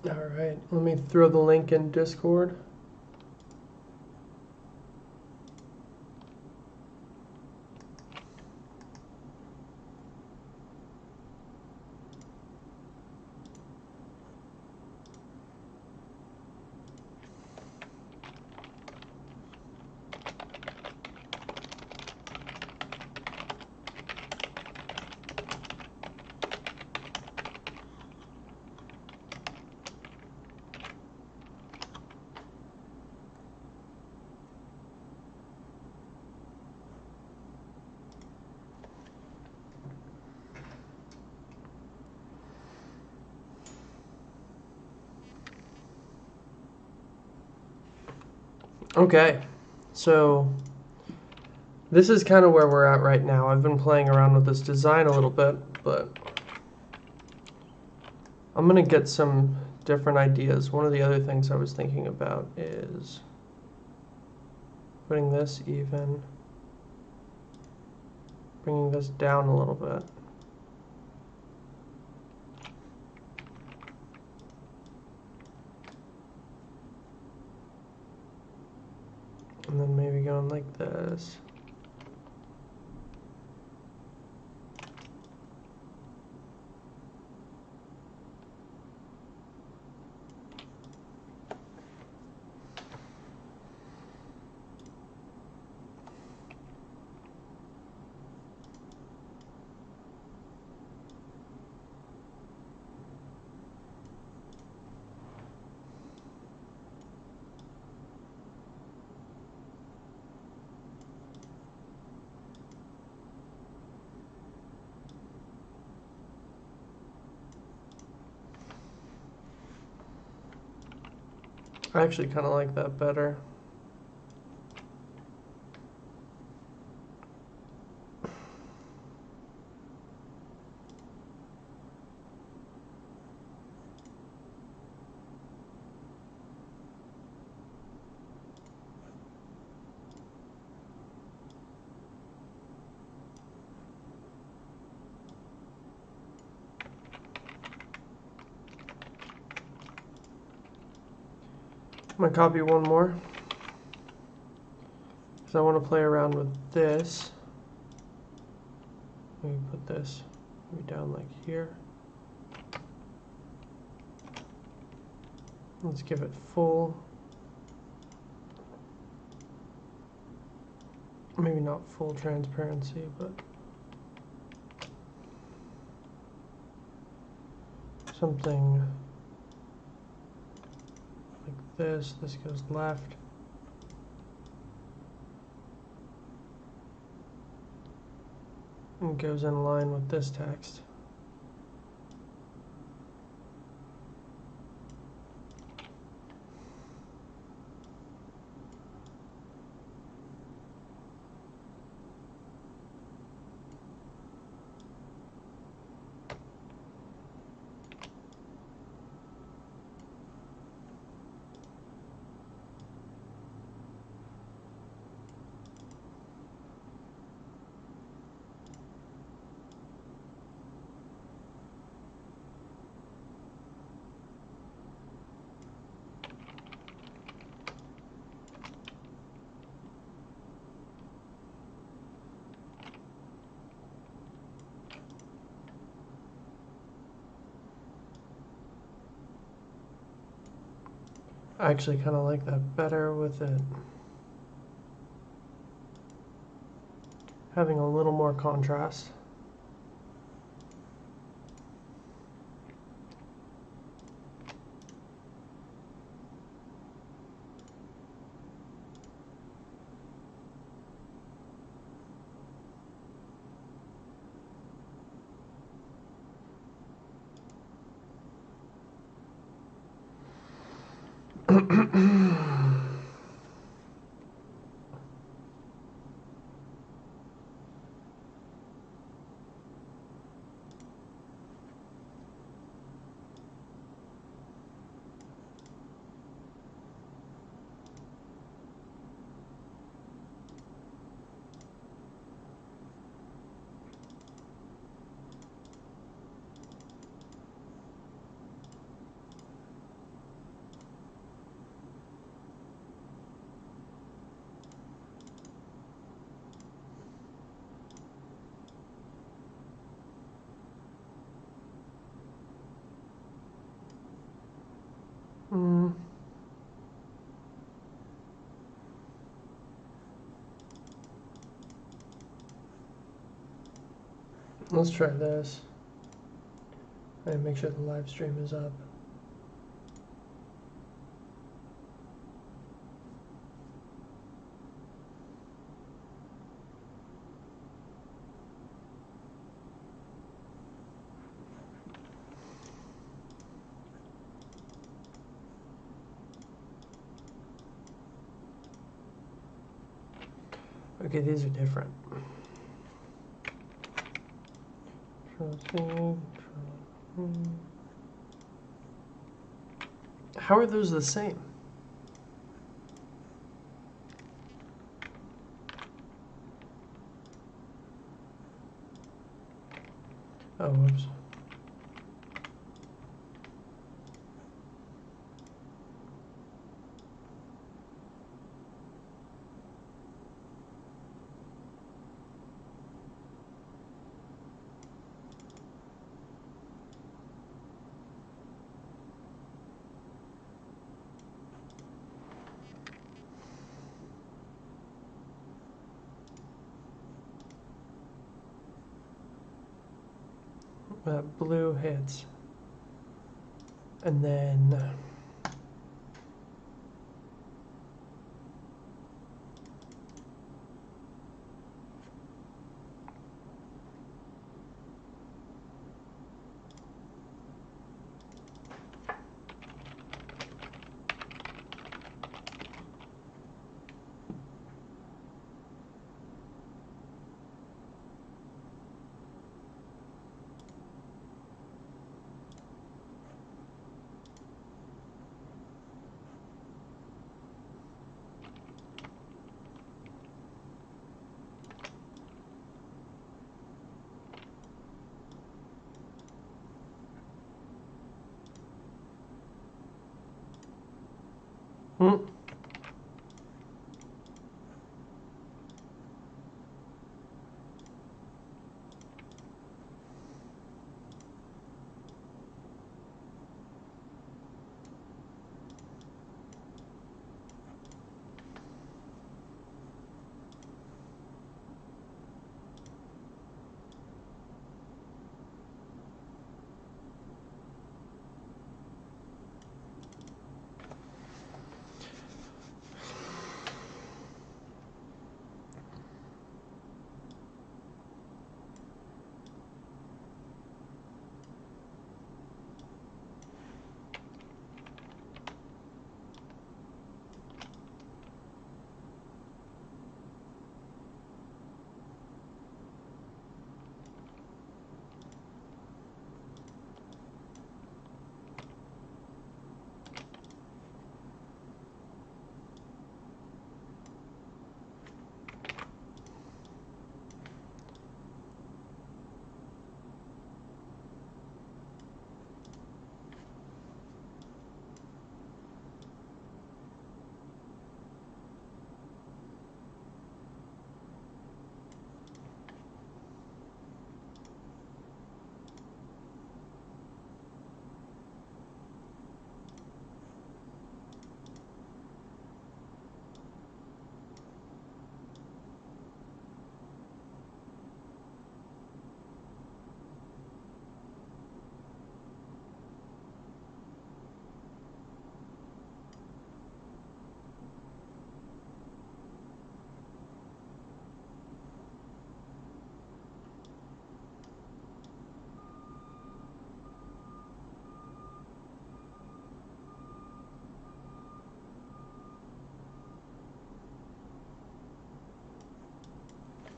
All right, let me throw the link in Discord. Okay, so this is kind of where we're at right now. I've been playing around with this design a little bit, but I'm going to get some different ideas. One of the other things I was thinking about is putting this even, bringing this down a little bit. And then maybe going like this. I actually kind of like that better. I'm going to copy one more because I want to play around with this. Maybe put this maybe down like here. Let's give it full, maybe not full transparency, but something like this. This goes left. And goes in line with this text. I actually kind of like that better with it having a little more contrast. Let's try this. And make sure the live stream is up. Okay, these are different. How are those the same? Oh, whoops. Blue hits. And then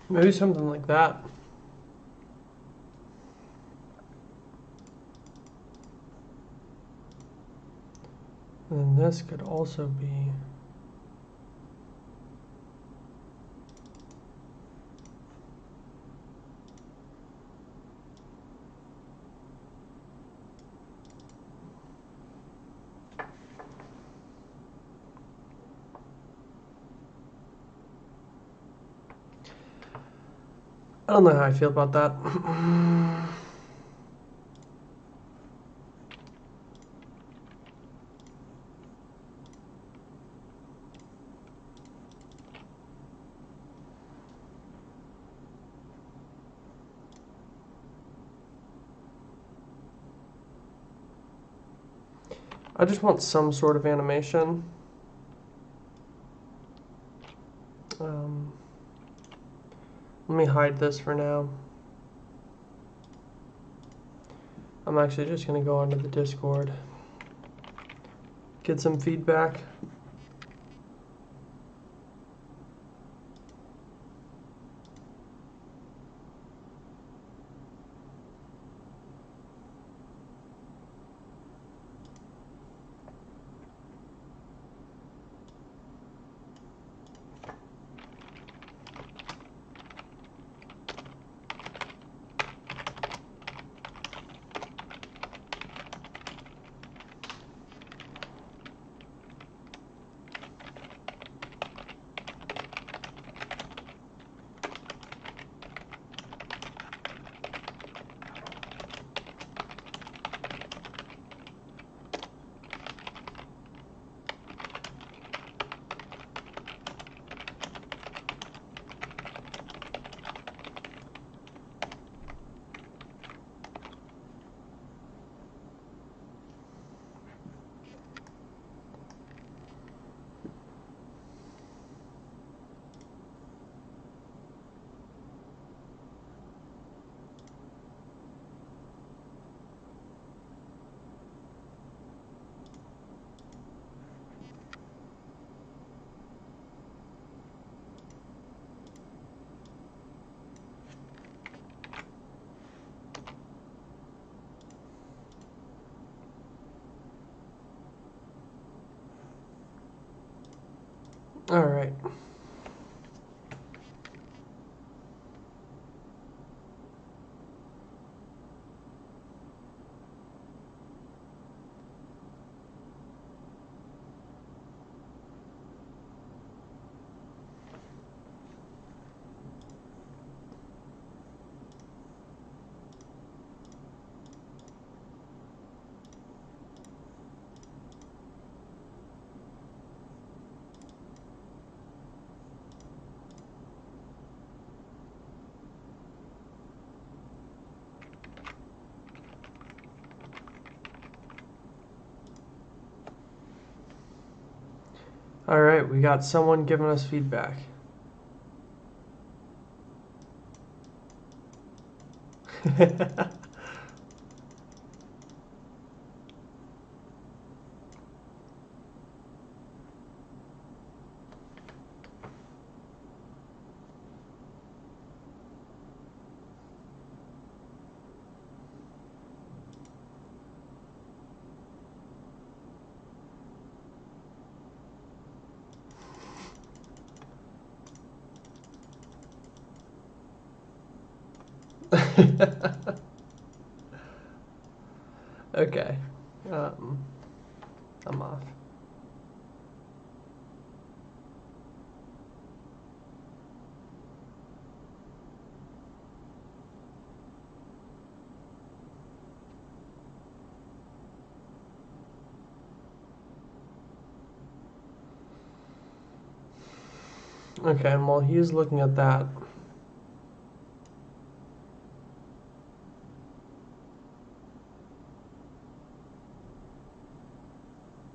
maybe something like that. And then this could also be I don't know how I feel about that. I just want some sort of animation. Let me hide this for now. I'm actually just going to go onto the Discord, get some feedback. All right. All right, we got someone giving us feedback. Okay. I'm off. Okay, and while he's looking at that,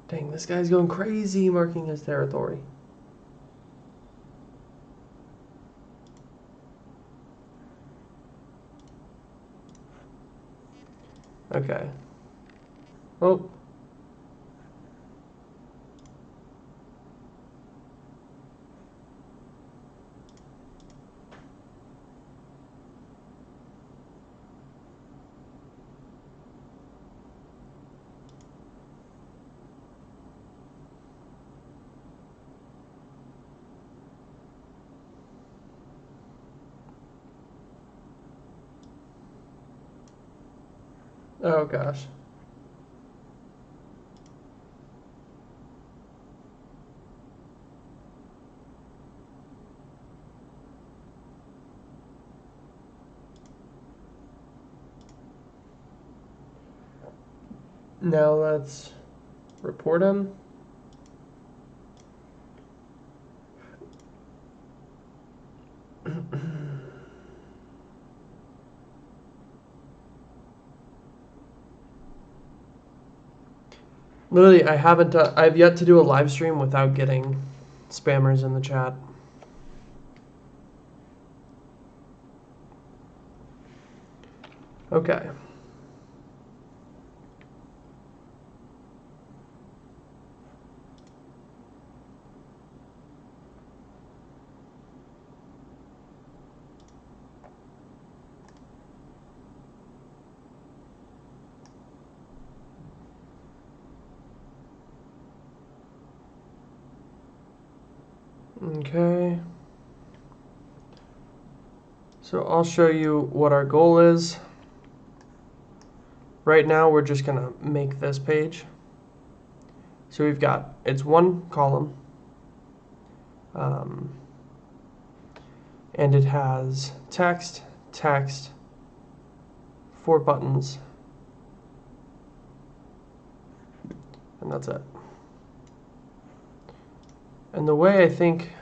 dang, this guy's going crazy marking his territory. Okay. Oh. Oh gosh. Now let's report him. Literally, I've yet to do a live stream without getting spammers in the chat. Okay. Okay. So I'll show you what our goal is. Right now, we're just going to make this page. So we've got, it's one column. And it has text, text, 4 buttons, and that's it. And the way I think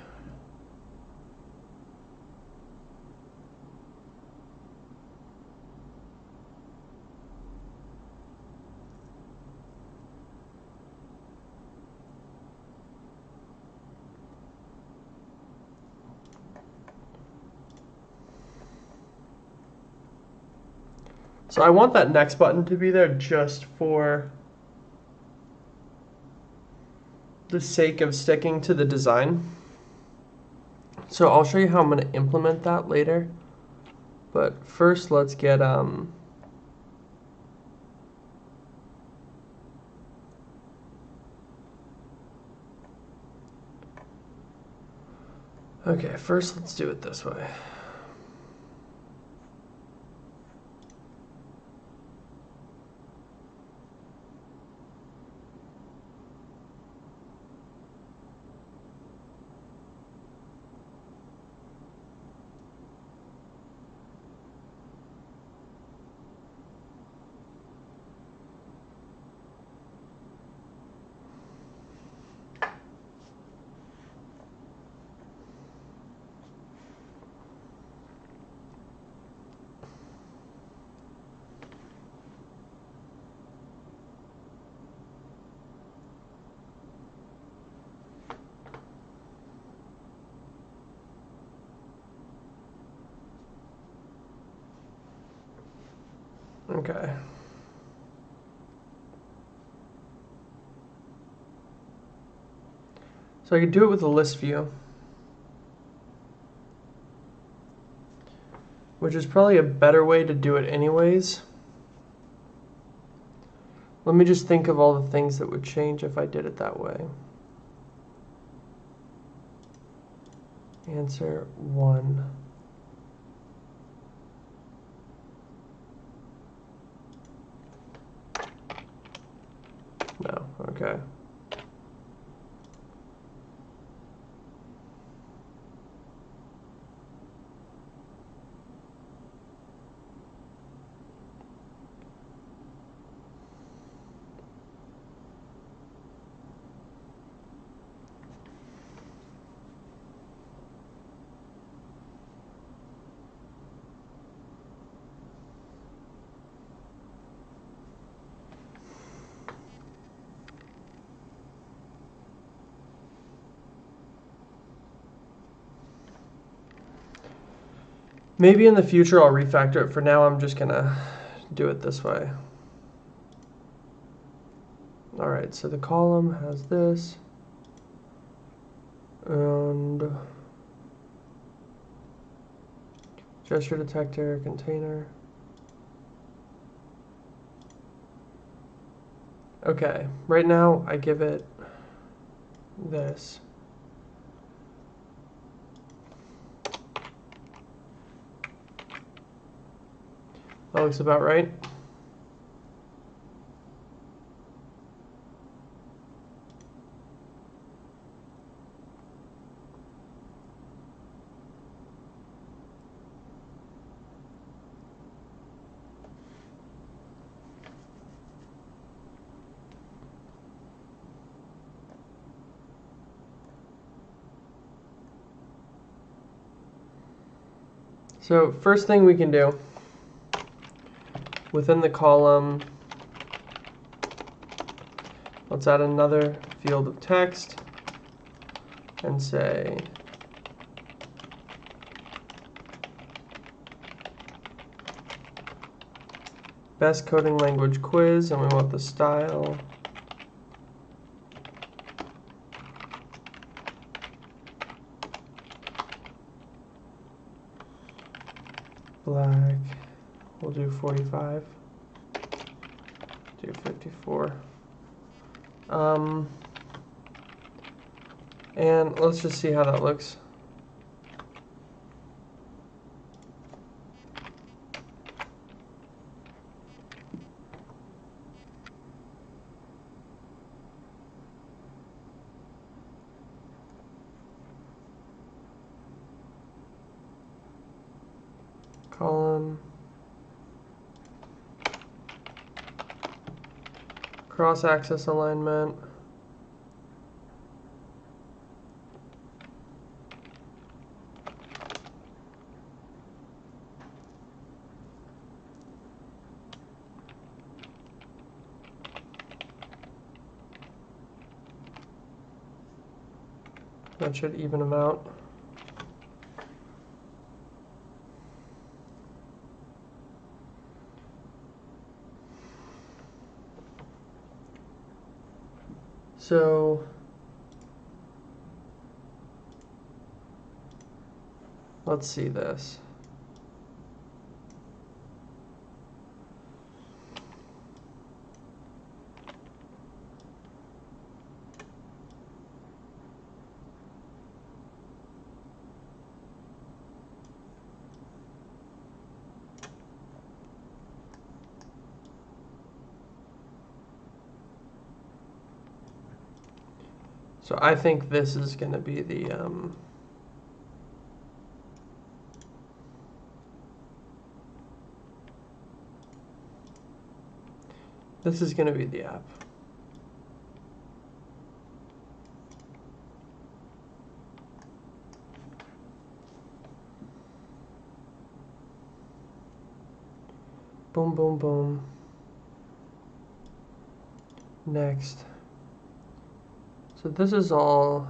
so I want that next button to be there just for the sake of sticking to the design. So I'll show you how I'm going to implement that later. But first, let's get okay, first let's do it this way. Okay. So I could do it with a list view, which is probably a better way to do it anyways. Let me just think of all the things that would change if I did it that way. Answer 1. No, okay. Maybe in the future I'll refactor it. For now, I'm just gonna do it this way. All right, so the column has this, and gesture detector, container. Okay, right now I give it this. That looks about right. So first thing we can do within the column Let's add another field of text and say best coding language quiz, and we want the style black. We'll do 45. Do 54. And let's just see how that looks. Column. Cross-axis alignment. That should even them out. So let's see this. So I think this is going to be the this is going to be the app. Boom, boom, boom. Next. So this is all.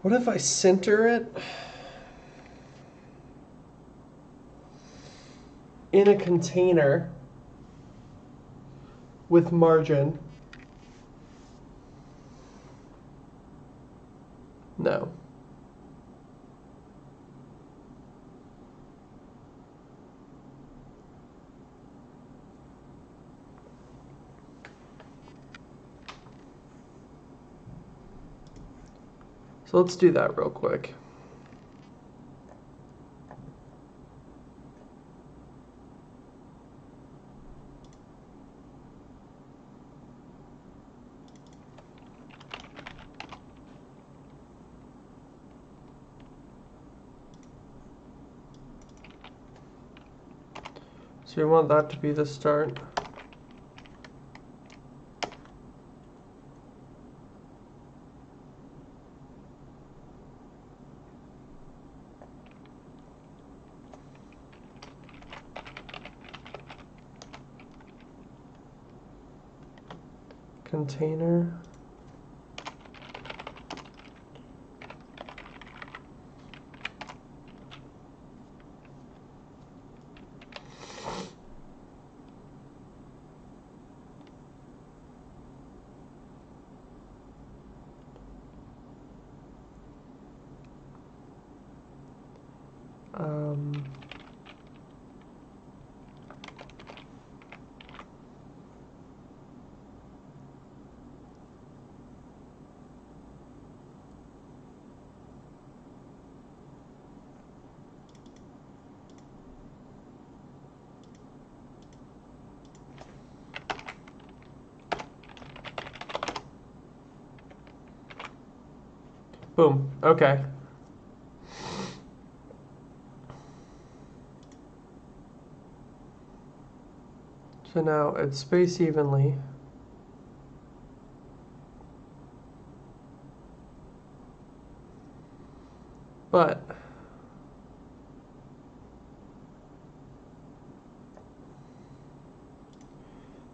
What if I center it in a container with margin? No. So let's do that real quick. So we want that to be the start. Container. Boom. Okay. So now it's spaced evenly. But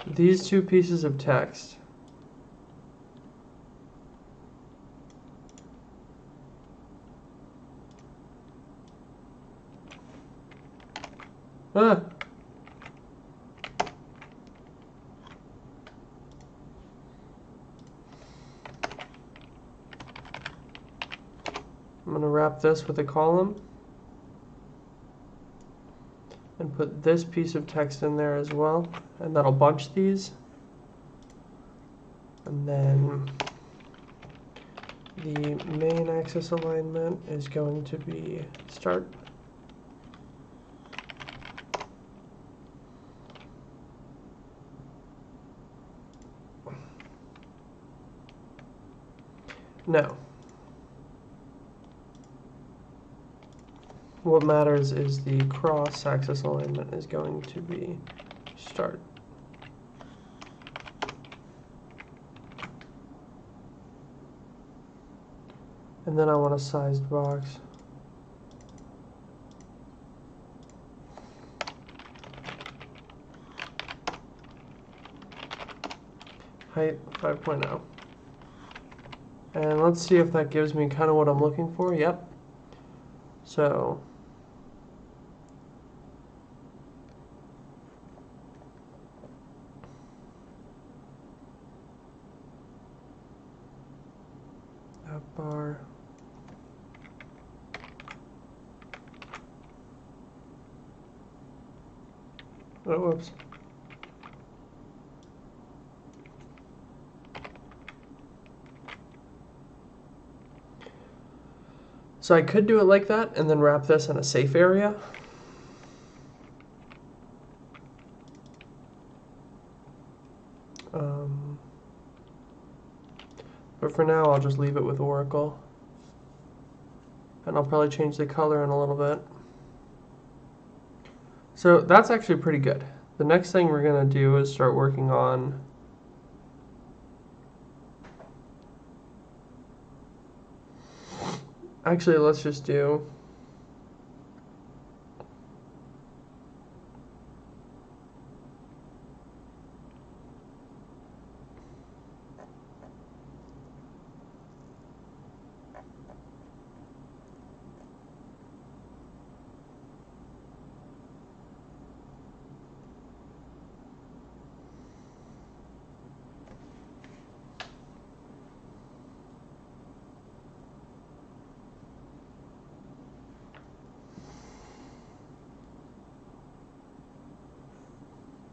these two pieces of text I'm going to wrap this with a column and put this piece of text in there as well, and that'll bunch these. And then the main axis alignment is going to be start. Now, what matters is the cross-axis alignment is going to be start. And then I want a sized box. Height 5.0. And let's see if that gives me kind of what I'm looking for. Yep. So app bar. Oh, whoops. So I could do it like that and then wrap this in a safe area. But for now, I'll just leave it with Oracle. And I'll probably change the color in a little bit. So that's actually pretty good. The next thing we're going to do is start working on actually, let's just do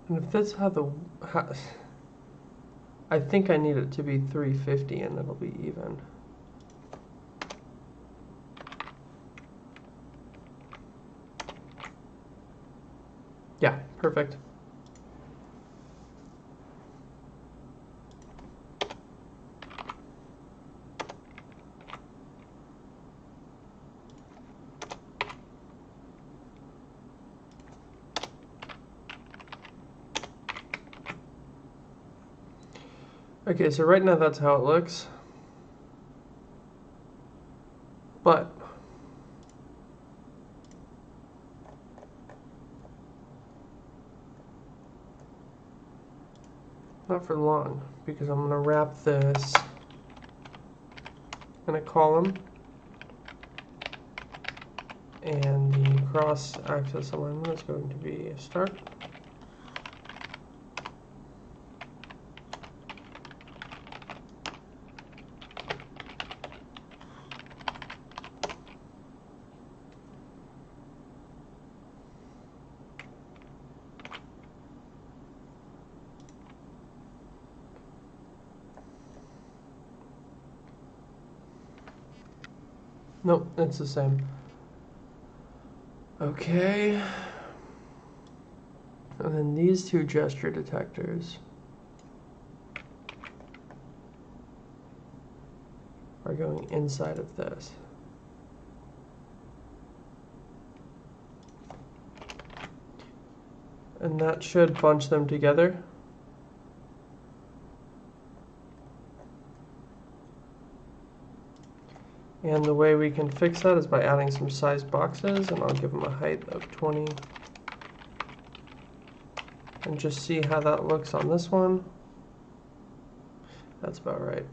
and if that's I think I need it to be 350 and it'll be even. Yeah, perfect. Okay, so right now that's how it looks. But not for long, because I'm going to wrap this in a column, and the cross-axis alignment is going to be a start. Nope, it's the same. Okay. And then these two gesture detectors are going inside of this. And that should bunch them together. And the way we can fix that is by adding some sized boxes, and I'll give them a height of 20. and just see how that looks on this one. That's about right.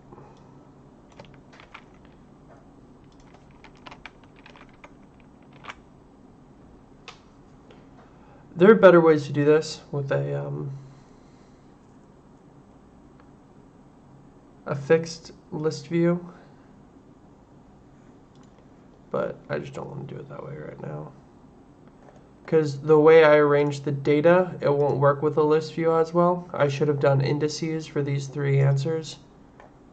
There are better ways to do this with a fixed list view, but I just don't want to do it that way right now. Because the way I arrange the data, it won't work with a list view as well. I should have done indices for these 3 answers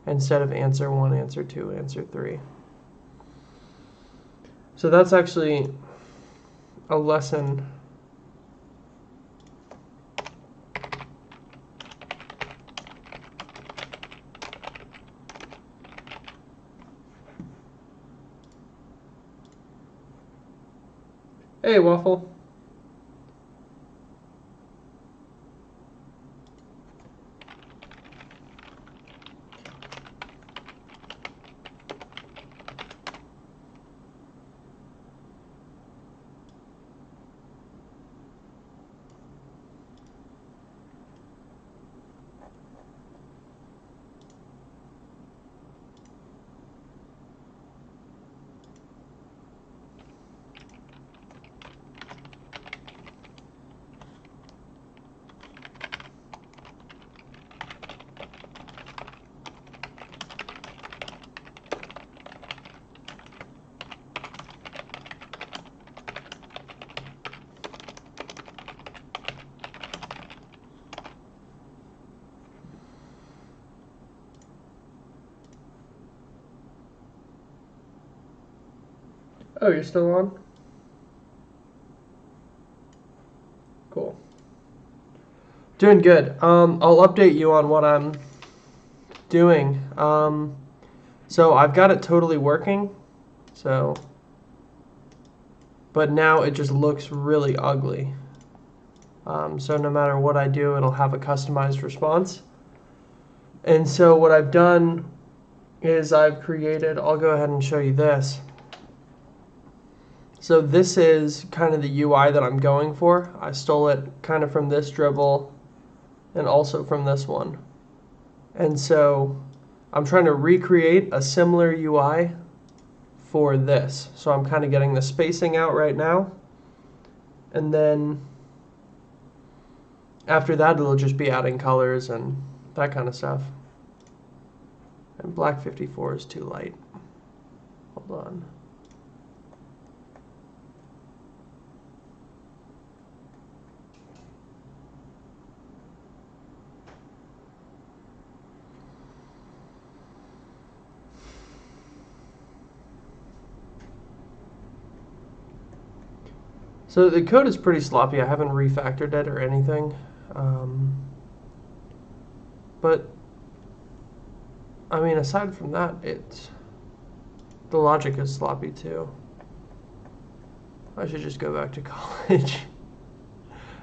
instead of answer 1, answer 2, answer 3. So that's actually a lesson. Hey, Waffle. Oh, you're still on? Cool. Doing good. I'll update you on what I'm doing. So I've got it totally working. But now it just looks really ugly. So no matter what I do, it'll have a customized response. And so what I've done is I've created, I'll go ahead and show you this. So this is kind of the UI that I'm going for. I stole it kind of from this Dribbble and also from this one. And so I'm trying to recreate a similar UI for this. So I'm kind of getting the spacing out right now. And then after that, it'll just be adding colors and that kind of stuff. And black 54 is too light. Hold on. So the code is pretty sloppy. I haven't refactored it or anything. But, I mean, aside from that, the logic is sloppy too. I should just go back to college,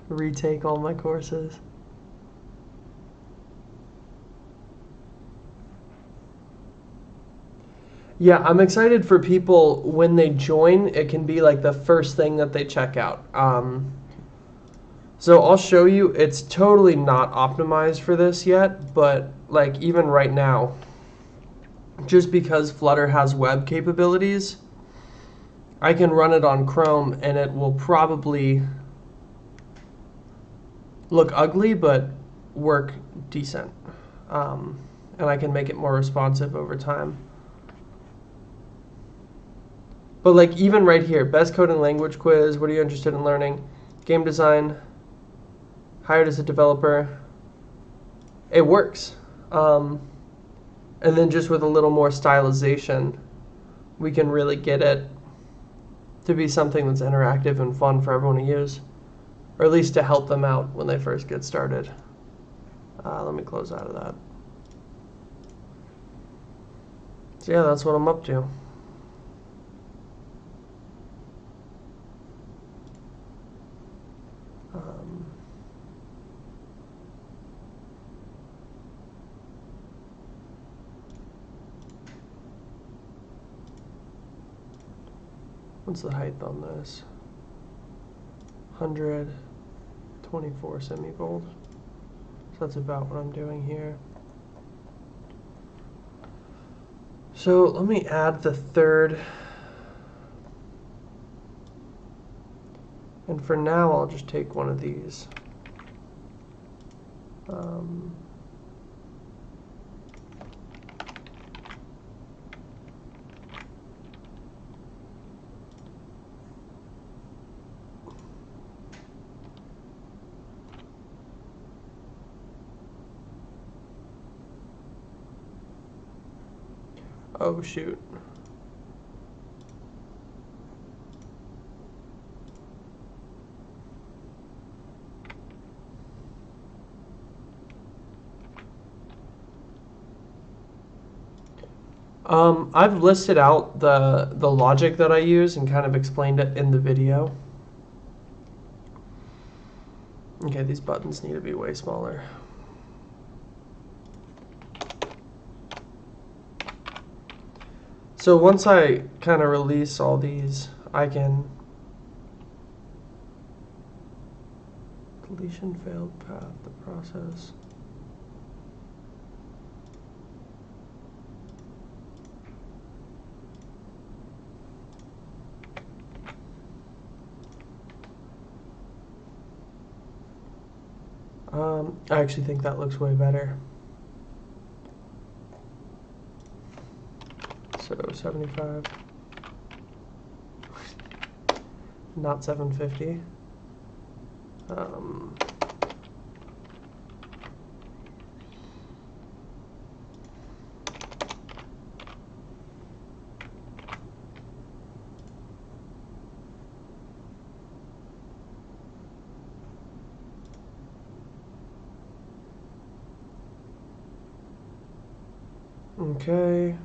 retake all my courses. Yeah, I'm excited for people when they join, it can be like the first thing that they check out. So I'll show you, it's totally not optimized for this yet, but like even right now, just because Flutter has web capabilities, I can run it on Chrome and it will probably look ugly, but work decent. And I can make it more responsive over time. But like even right here, best coding language quiz, what are you interested in learning? Game design, hired as a developer. It works. And then just with a little more stylization, we can really get it to be something that's interactive and fun for everyone to use. Or at least to help them out when they first get started. Let me close out of that. So yeah, that's what I'm up to. What's the height on this? 100, 24 semibold. So that's about what I'm doing here. So let me add the third. And for now, I'll just take one of these. Oh, shoot. I've listed out the logic that I use and kind of explained it in the video. Okay, these buttons need to be way smaller. So once I kind of release all these, I can deletion failed path, the process. I actually think that looks way better. So 75, not 750. Okay.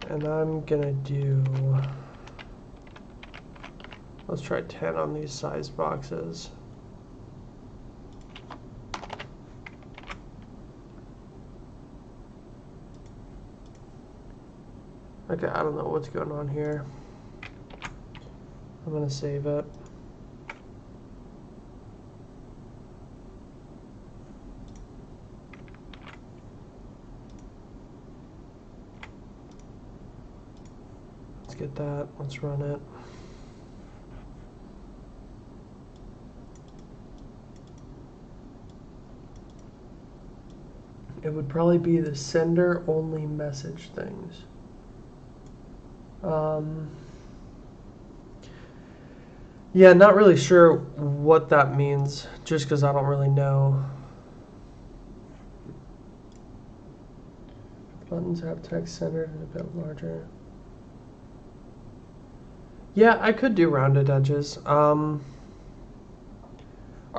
And I'm gonna do, let's try 10 on these size boxes. Okay, I don't know what's going on here. I'm gonna save it. Get that. Let's run it. It would probably be the sender only message things. Yeah, not really sure what that means, just because I don't really know. Buttons have text centered and a bit larger. Yeah, I could do rounded edges. Are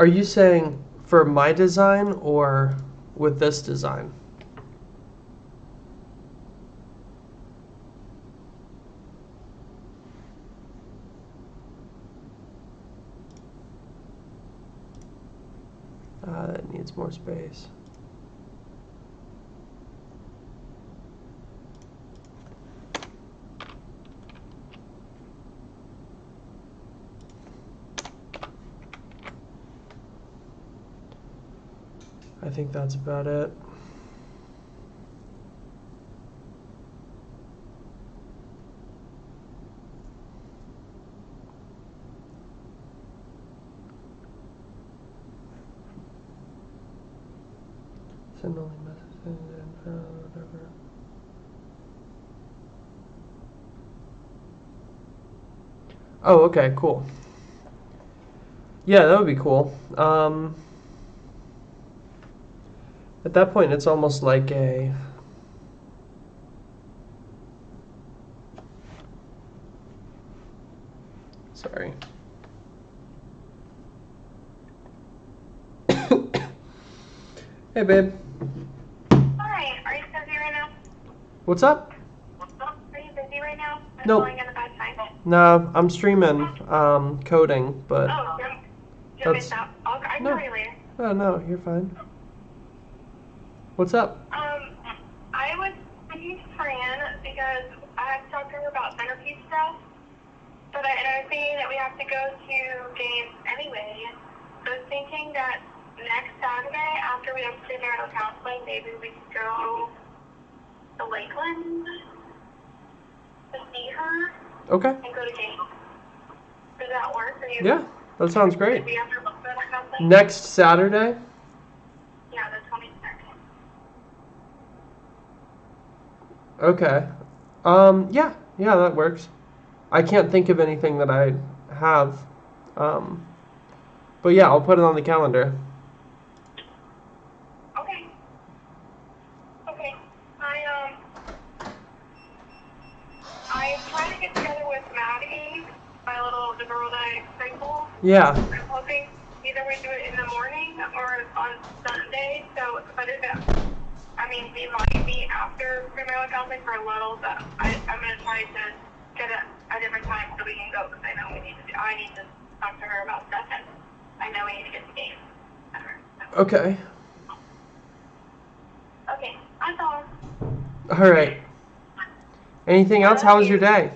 you saying for my design or with this design? That needs more space. I think that's about it. Send only messages and whatever. Oh, okay, cool. Yeah, that would be cool. At that point, it's almost like a... Sorry. Hey, babe. Hi, are you busy right now? What's up? Are you busy right now? I'm Nope. calling at a bad time. No, I'm streaming coding, but... Oh, you missed out. I can No. call you later. Oh, no, you're fine. What's up? I was speaking to Fran because I had talked to her about centerpiece stuff, and I was thinking that we have to go to games anyway. So I was thinking that next Saturday, after we have premarital counseling, maybe we could go to Lakeland to see her Okay. and go to games. Does that work for you? Yeah, that sounds great. We have to look for that counseling? Next Saturday? Yeah, the 22nd. Okay. Yeah, that works. I can't think of anything that I have. But yeah, I'll put it on the calendar. Okay. Okay. I trying to get together with Maddie, the girl that I cycle. Yeah. I'm hoping either we do it in the morning or on Sunday. So, but if it, I mean, we might be after premarital counseling for a little, but I'm gonna try to get a different time so we can go because I know I need to talk to her about stuff and I know we need to get the game. Okay. Okay, that's all. All right. Anything else? How was your day?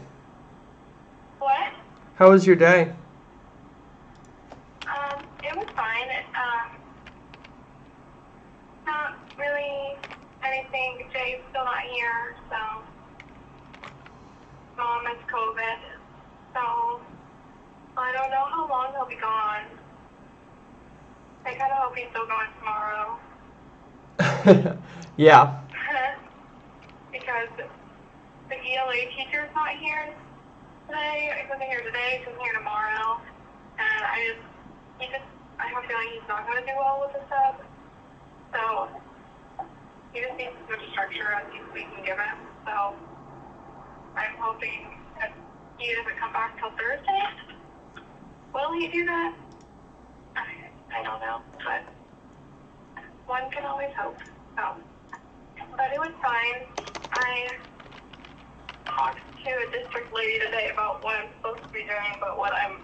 What? How was your day? It was fine. Not really anything. Jay's still not here, so Mom has COVID. So I don't know how long he'll be gone. I kind of hope he's still going tomorrow. Yeah. Because the ELA teacher's not here today. He wasn't here today. He's here tomorrow. And I have a feeling he's not going to do well with the sub. So he just needs as much structure as we can give him. So I'm hoping that he doesn't come back till Thursday. Will he do that? I don't know, but one can always hope. So, but it was fine. I talked to a district lady today about what I'm supposed to be doing, but what I'm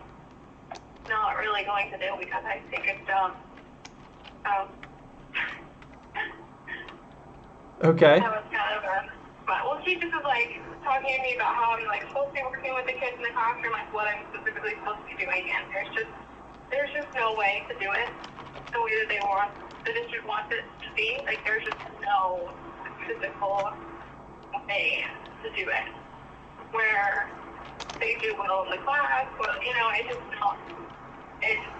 not really going to do because I think it's dumb. Okay. That was kind of well, she just was like talking to me about how I'm like supposed to be working with the kids in the classroom, like what I'm specifically supposed to be doing, and there's just no way to do it the way that the district wants it to be. Like there's just no physical way to do it where they do well in the class, but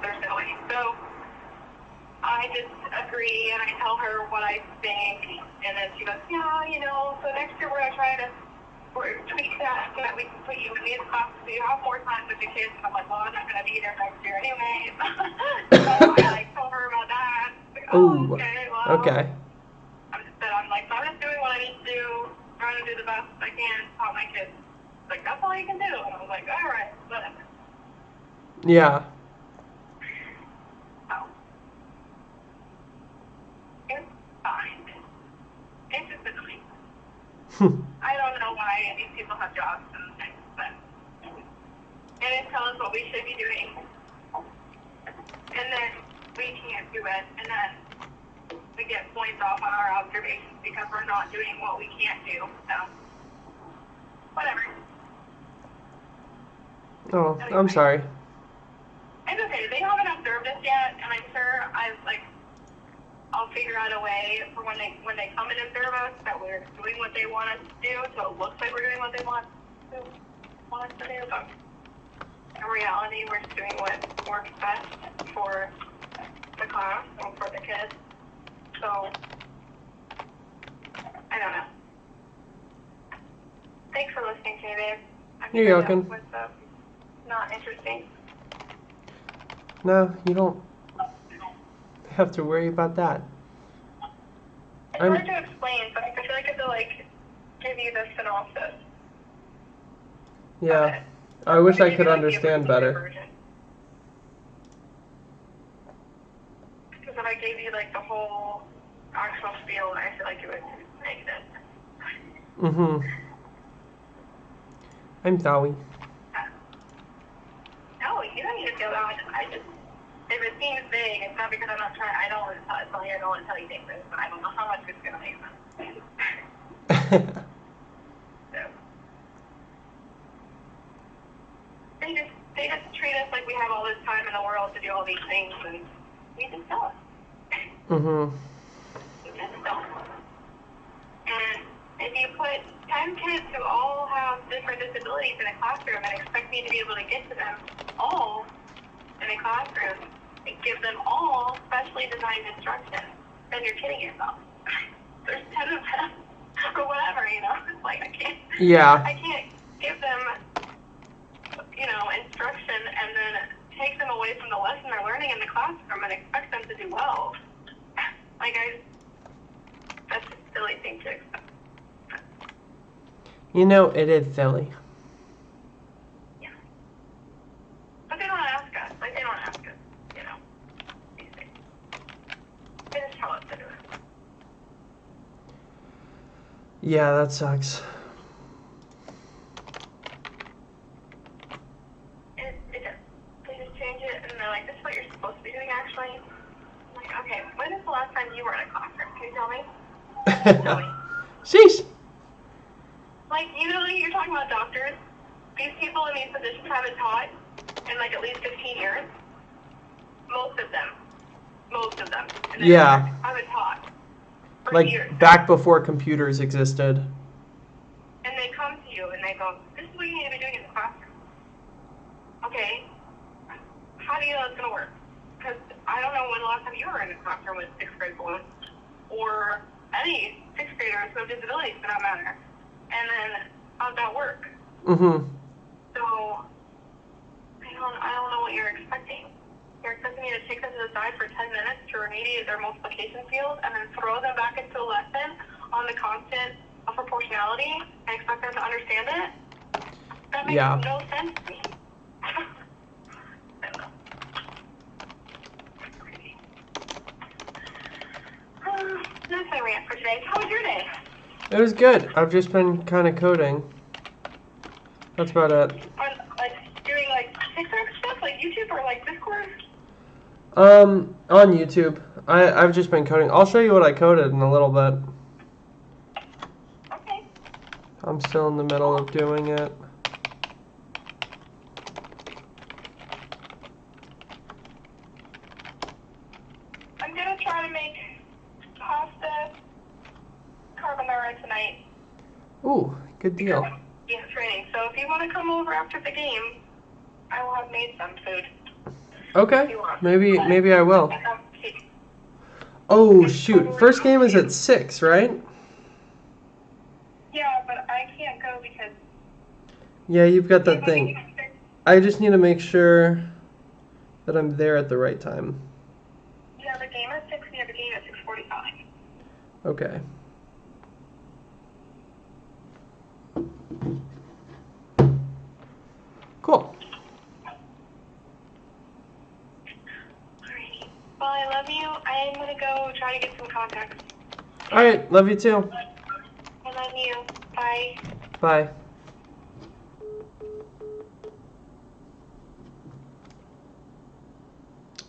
there's no way. So I just agree and I tell her what I think, and then she goes, yeah, so next year we're going to try to tweak that so that we can put you in these classes so you have more time with the kids. And I'm like, well, I'm not going to be there next year anyway. So I told her about that. Like, Ooh. Okay, well. Okay. I'm just doing what I need to do, trying to do the best I can to help my kids. Like, that's all you can do. And I was like, all right, whatever. Yeah. So, it's fine. It's just annoying. I don't know why these people have jobs and things, but they didn't tell us what we should be doing. And then we can't do it, and then we get points off on our observations because we're not doing what we can't do. So, whatever. Oh, Anyway. I'm sorry. It's okay. They haven't observed us yet, and I'm sure I'll figure out a way for when they come and observe us that we're doing what they want us to do, so it looks like we're doing what they want us to do. But in reality, we're just doing what works best for the class and for the kids. So I don't know. Thanks for listening to me, babe. I'm You're sure welcome. that was not interesting. No, you don't have to worry about that. It's hard to explain, but I feel like I have to give you the synopsis. Yeah. I wish I could understand better. Because if I gave you the whole actual spiel, I feel like it would make sense. Mm-hmm. I'm sorry. No, you don't need to feel that. If it seems vague, it's not because I'm not trying. I don't want to tell you things, but I don't know how much it's going to make sense. So, they just treat us we have all this time in the world to do all these things, and we just don't. Mm-hmm. We just don't. And if you put 10 kids who all have different disabilities in a classroom and expect me to be able to get to them all in a classroom and give them all specially designed instruction, then you're kidding yourself. There's 10 of them, or whatever, you know? It's like, I can't give them, instruction and then take them away from the lesson they're learning in the classroom and expect them to do well. That's a silly thing to expect. It is silly. Yeah. But they don't ask us. They don't ask us, these things. They just tell us to do it. Yeah, that sucks. It does. They just change it, and they're like, this is what you're supposed to be doing, actually. I'm like, okay, when is the last time you were in a classroom? Can you tell me? Tell me. Sheesh. You're talking about doctors. These people in these positions haven't taught in, at least 15 years. Most of them. Yeah. Haven't taught for years. Back before computers existed. And they come to you and they go, this is what you need to be doing in the classroom. Okay. How do you know it's going to work? Because I don't know when the last time you were in a classroom with 6th grade boys or any 6th graders with disabilities for that matter. And then how'd that work? Mm-hmm. So I don't know what you're expecting. You're expecting me to take them to the side for 10 minutes to remediate their multiplication field and then throw them back into a lesson on the constant of proportionality and expect them to understand it? That makes no sense to me. That's my rant for today. How was your day? It was good. I've just been kind of coding. That's about it. Doing TikTok stuff, YouTube or Discord? On YouTube. I've just been coding. I'll show you what I coded in a little bit. Okay. I'm still in the middle of doing it. I'm gonna try to make pasta carbonara tonight. Ooh, good deal. Yeah, training. So if you want to come over after the game, I will have made some food. Okay. Maybe I will. Oh shoot! First game is at 6, right? Yeah, but I can't go because. Yeah, you've got that thing. I just need to make sure that I'm there at the right time. Yeah, the game at 6. We have a game at 6:45. Okay. Cool. Alrighty. Well, I love you. I'm gonna go try to get some contacts. All right. Love you too. I love you. Bye. Bye.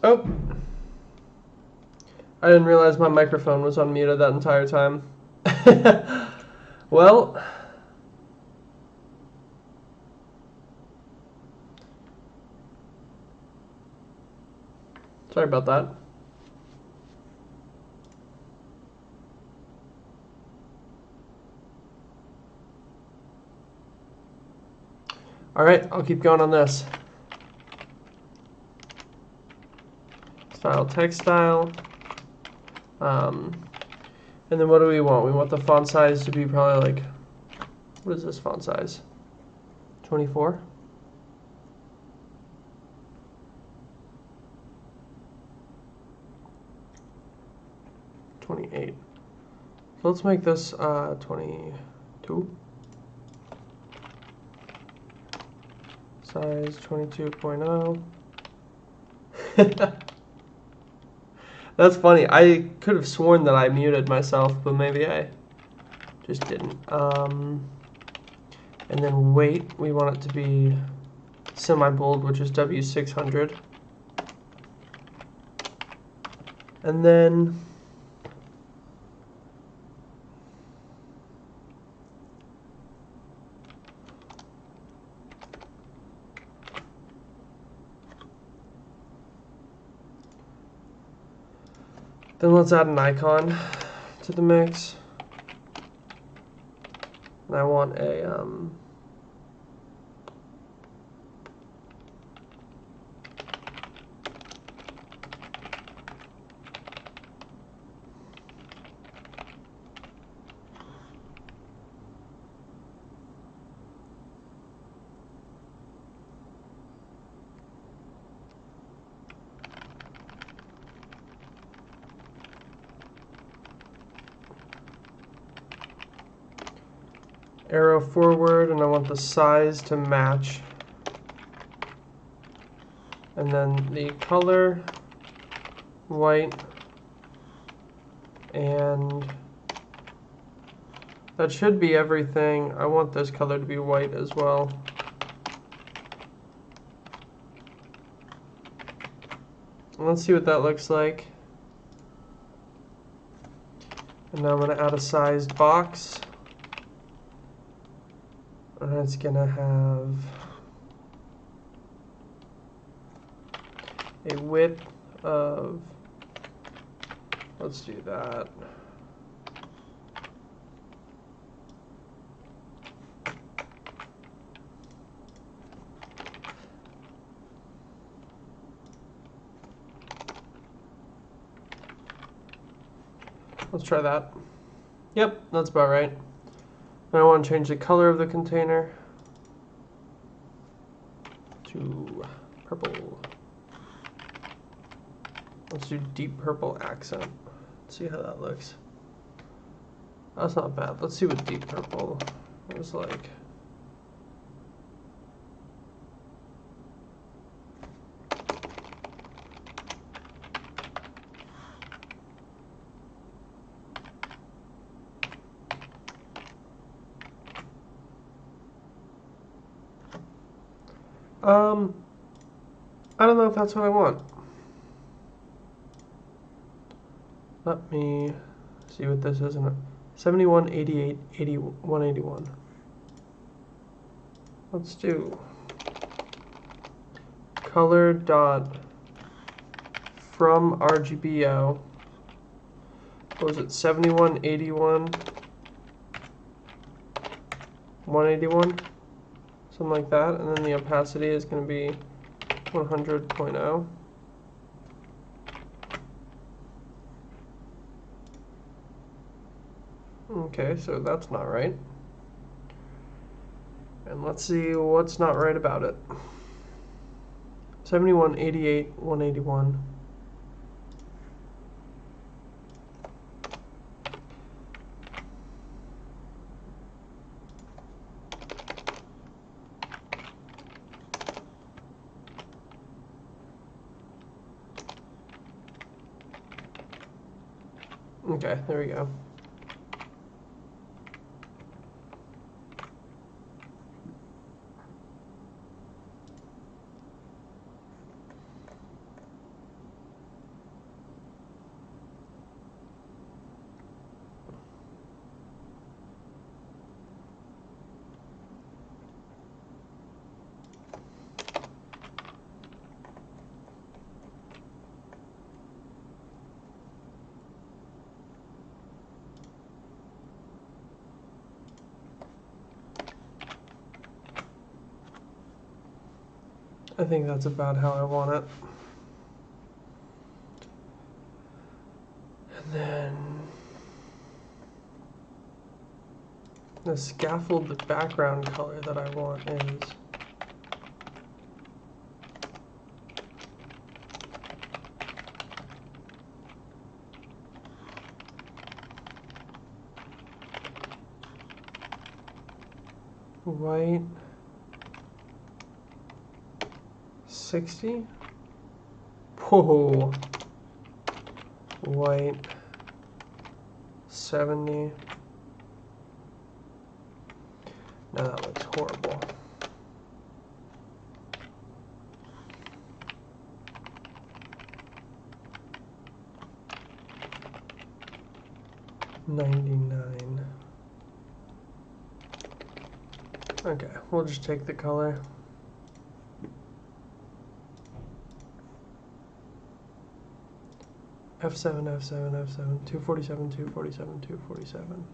Oh. I didn't realize my microphone was unmuted that entire time. Well. Sorry about that. All right, I'll keep going on this. Style, text style. And then what do we want? We want the font size to be probably what is this font size? 24? $28. So let's make this 22. Size 22.0. That's funny. I could have sworn that I muted myself, but maybe I just didn't. And then weight, we want it to be semi-bold, which is W600. And then Then let's add an icon to the mix. And I want a arrow forward, and I want the size to match. And then the color, white, and that should be everything. I want this color to be white as well. Let's see what that looks like. And now I'm going to add a sized box. And it's going to have a width of, let's do that. Let's try that. Yep, that's about right. And I want to change the color of the container to purple. Let's do deep purple accent. Let's see how that looks. That's not bad. Let's see what deep purple is like. I don't know if that's what I want. Let me see what this is. 71, 88, 80, 181. Let's do color dot from RGBO. What was it? 71, 81, 181. Something like that, and then the opacity is going to be 100.0. Okay, so that's not right. And let's see what's not right about it. 71, 88, 181. Okay, there we go. I think that's about how I want it. And then the scaffold, the background color that I want is white 60. Whoa. White 70. Now that looks horrible. $99. Okay, we'll just take the color. F7, F7, F7, 247, 247, 247.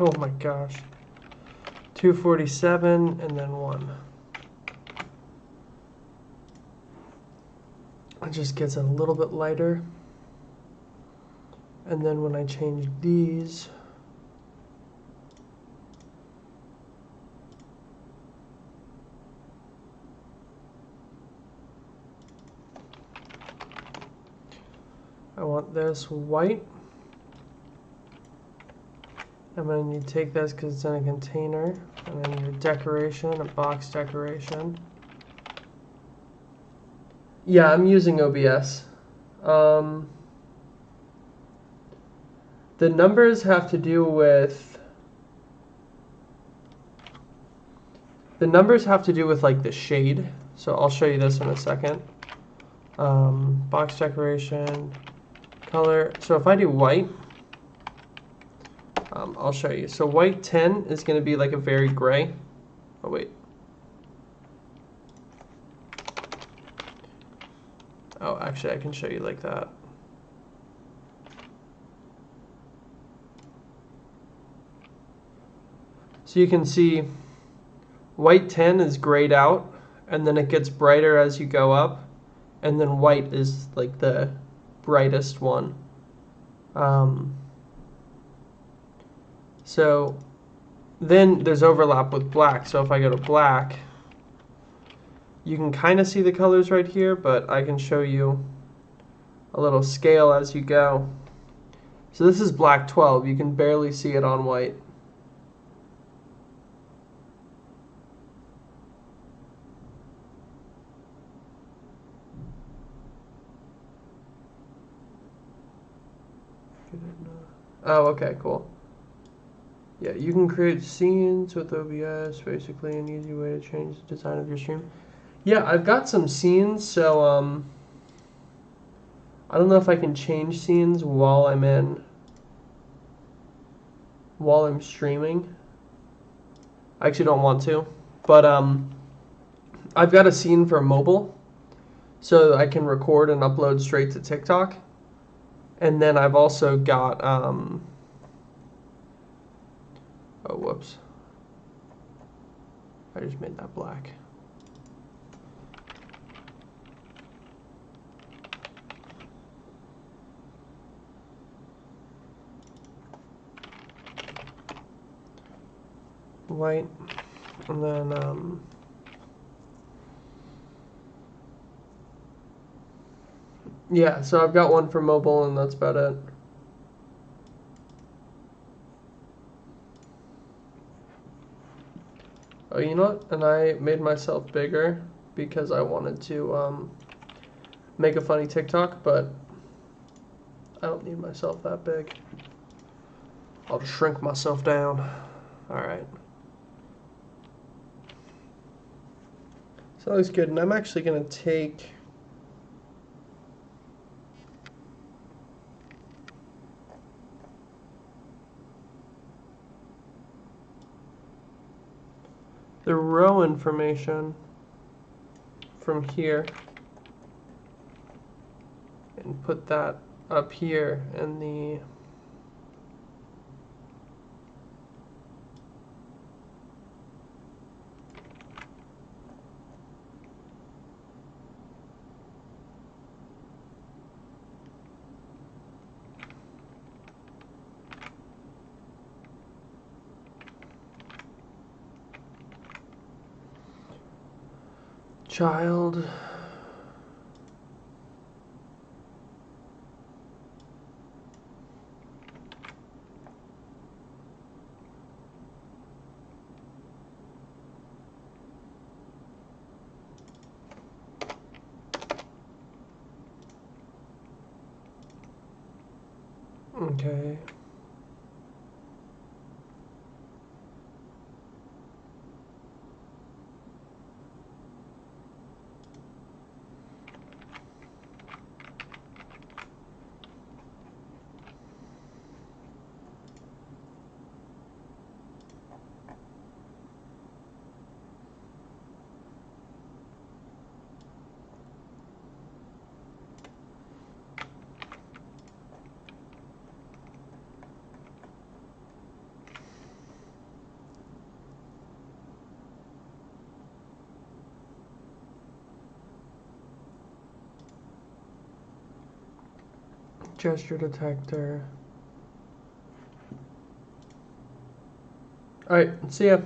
Oh my gosh. 247 and then 1. It just gets a little bit lighter. And then when I change these, I want this white. And then you take this because it's in a container, and then your decoration, a box decoration. Yeah, I'm using OBS. The numbers have to do with like the shade. So I'll show you this in a second. Box decoration, color. So if I do white, I'll show you. So white 10 is going to be like a very gray. Oh wait. Oh, actually, I can show you like that. So you can see white 10 is grayed out, and then it gets brighter as you go up, and then white is like the brightest one. So then there's overlap with black. So if I go to black, you can kind of see the colors right here, but I can show you a little scale as you go. So this is black 12. You can barely see it on white. Oh, okay, cool. Yeah, you can create scenes with OBS, basically an easy way to change the design of your stream. Yeah, I've got some scenes, so I don't know if I can change scenes while I'm streaming. I actually don't want to, but I've got a scene for mobile, so I can record and upload straight to TikTok. And then I've also got oh whoops, I just made that black. White, and then yeah, so I've got one for mobile, and that's about it. Oh, you know what? And I made myself bigger because I wanted to make a funny TikTok, but I don't need myself that big. I'll just shrink myself down. All right. So that looks good, and I'm actually gonna take the row information from here and put that up here in the child. Okay. Gesture detector. All right, see ya.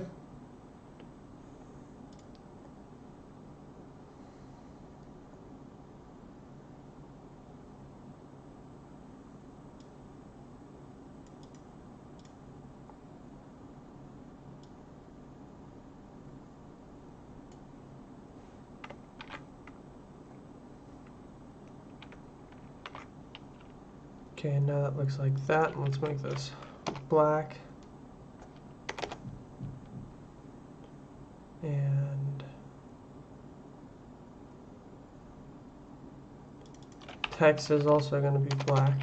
Okay, now that looks like that. Let's make this black. And text is also going to be black.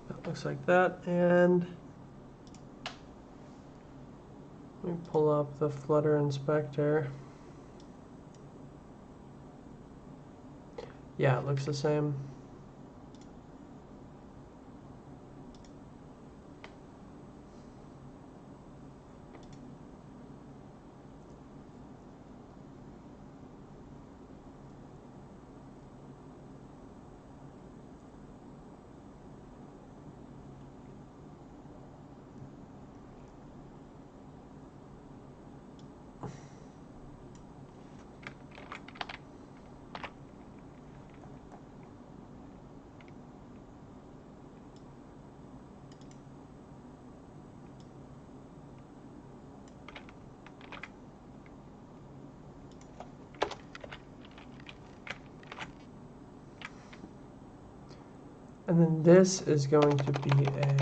That looks like that. And let me pull up the Flutter inspector. Yeah, it looks the same. And then this is going to be a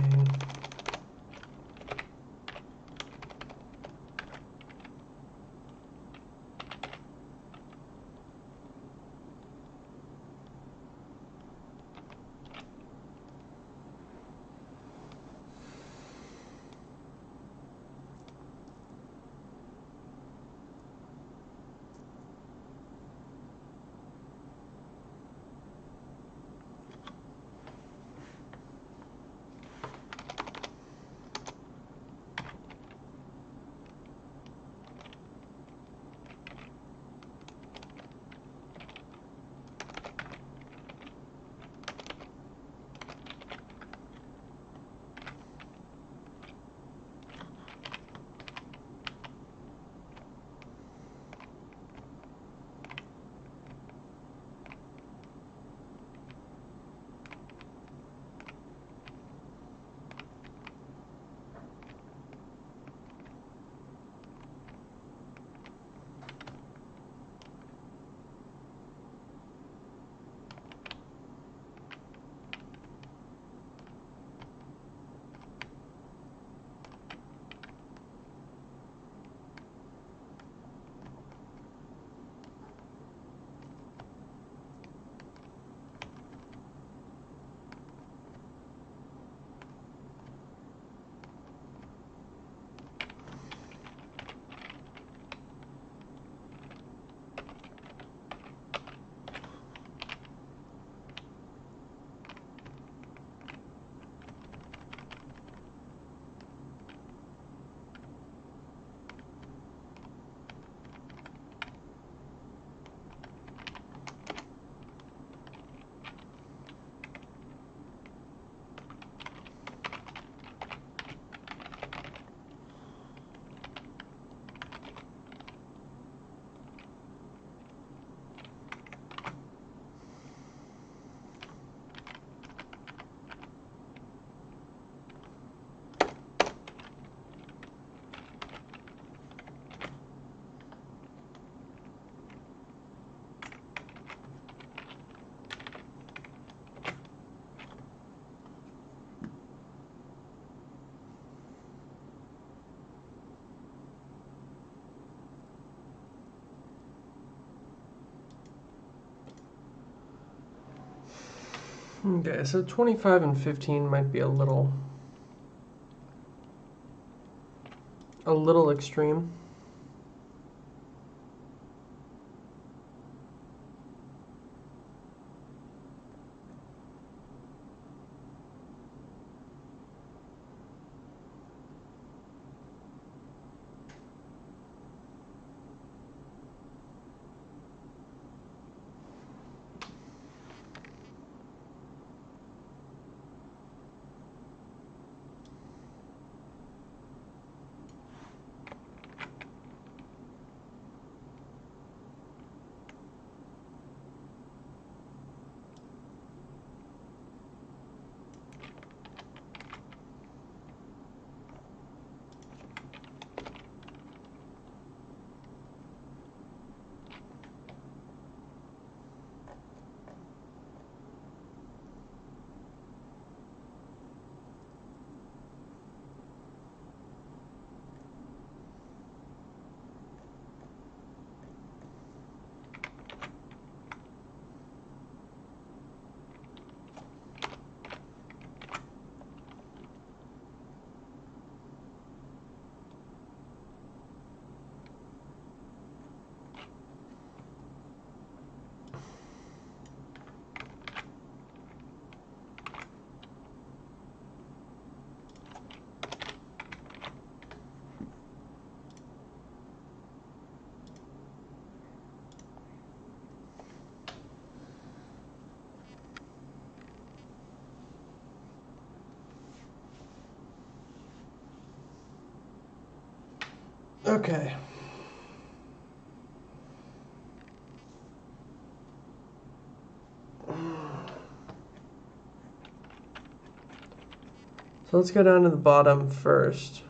okay, so 25 and 15 might be a little extreme. Okay. So let's go down to the bottom first.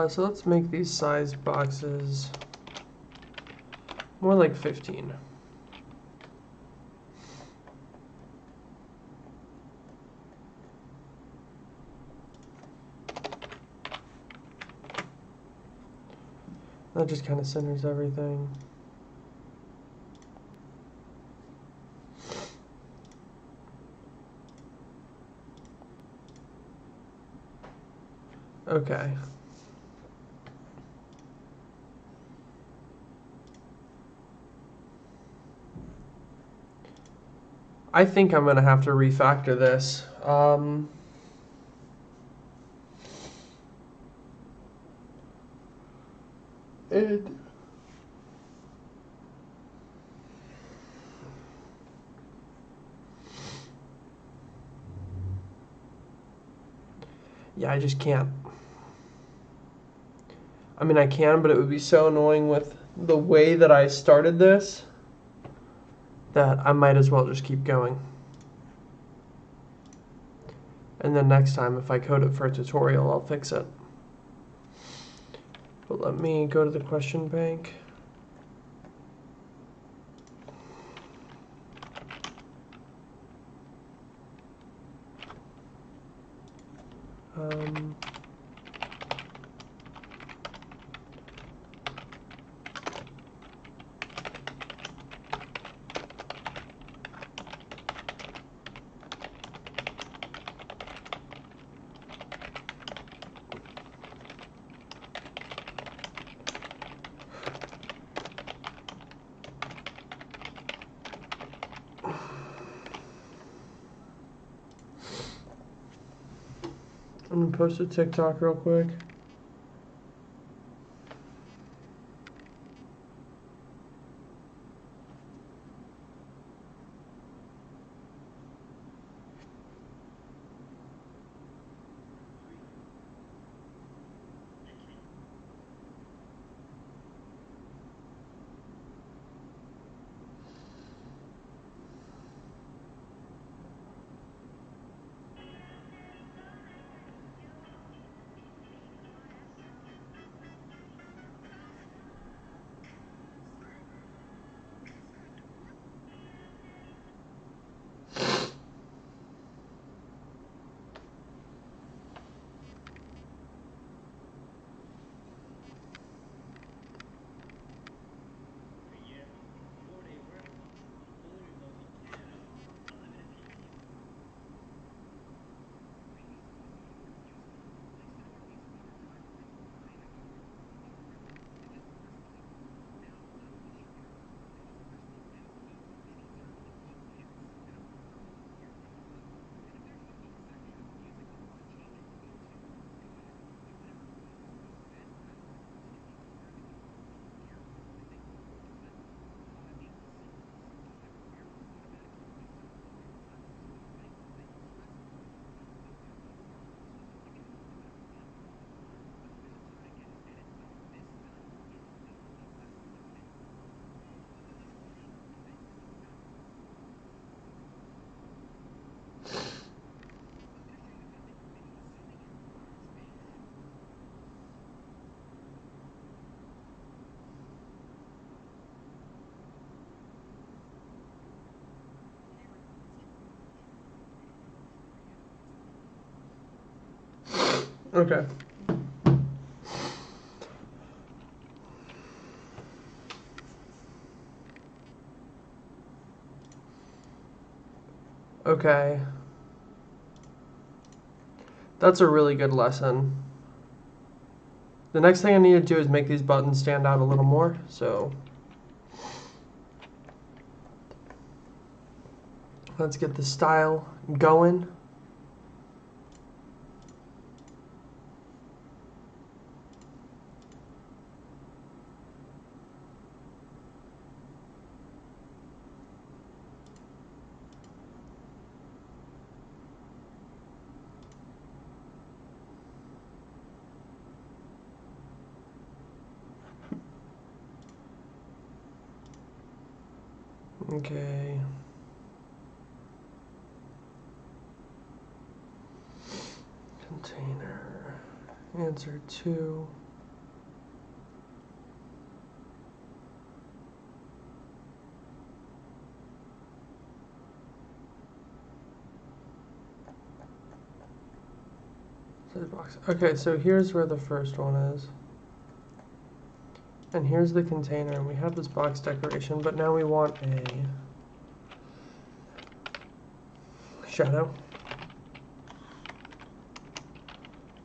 So let's make these size boxes more like 15. That just kind of centers everything. Okay. I think I'm going to have to refactor this. Yeah, I just can't. I mean, I can, but it would be so annoying with the way that I started this that I might as well just keep going. And then next time, if I code it for a tutorial, I'll fix it. But let me go to the question bank. I'm gonna post a TikTok real quick. Okay. Okay. That's a really good lesson. The next thing I need to do is make these buttons stand out a little more, so let's get the style going. Okay. Container. Answer 2. Box. Okay, so here's where the first one is. And here's the container, and we have this box decoration, but now we want a shadow.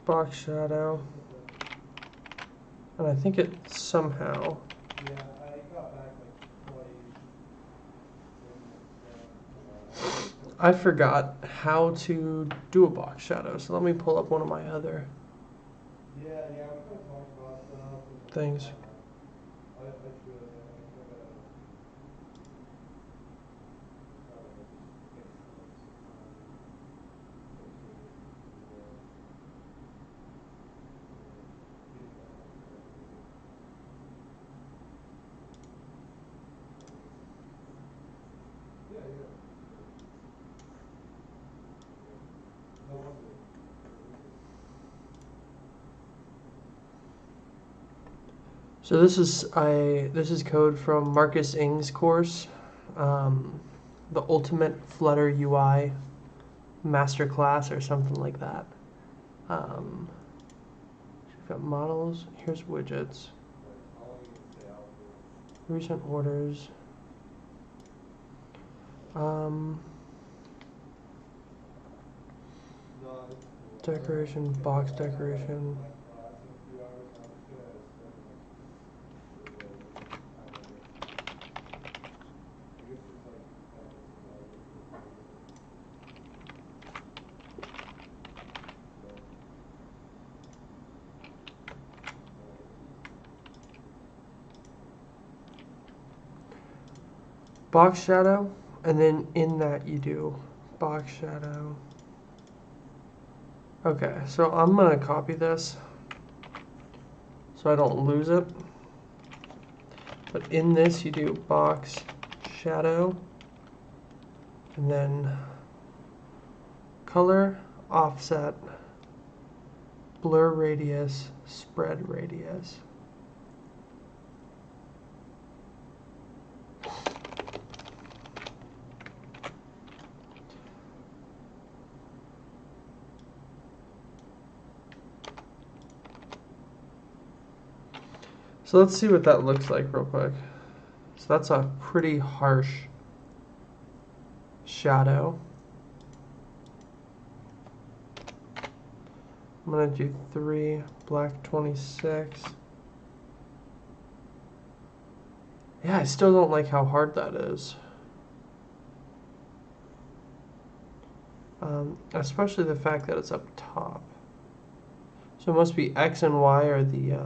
Box shadow. And I think it somehow... Yeah, I got back like 20. I forgot how to do a box shadow, so let me pull up one of my other Yeah, we kind of talked about stuff. things. I should, So this is code from Marcus Ng's course, the Ultimate Flutter UI Masterclass or something like that. We've got models. Here's widgets. Recent orders. Decoration, box decoration. Box shadow, and then in that you do box shadow. Okay, so I'm gonna copy this so I don't lose it. But in this you do box shadow, and then color, offset, blur radius, spread radius. So let's see what that looks like real quick. So that's a pretty harsh shadow. I'm gonna do 3, black 26. Yeah, I still don't like how hard that is. Especially the fact that it's up top. So it must be X and Y are the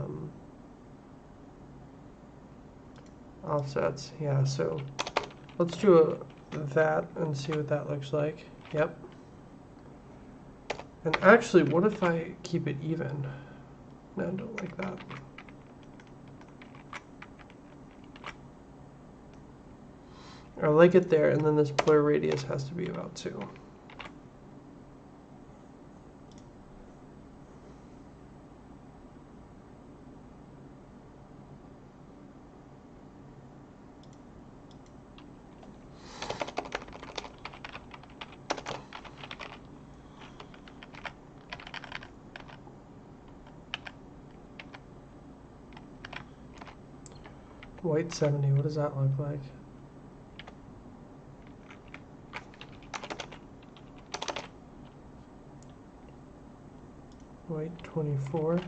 offsets. Yeah, so let's do that and see what that looks like. Yep. And actually, what if I keep it even? No, I don't like that. I like it there, and then this blur radius has to be about 2. White 70, what does that look like? White 24.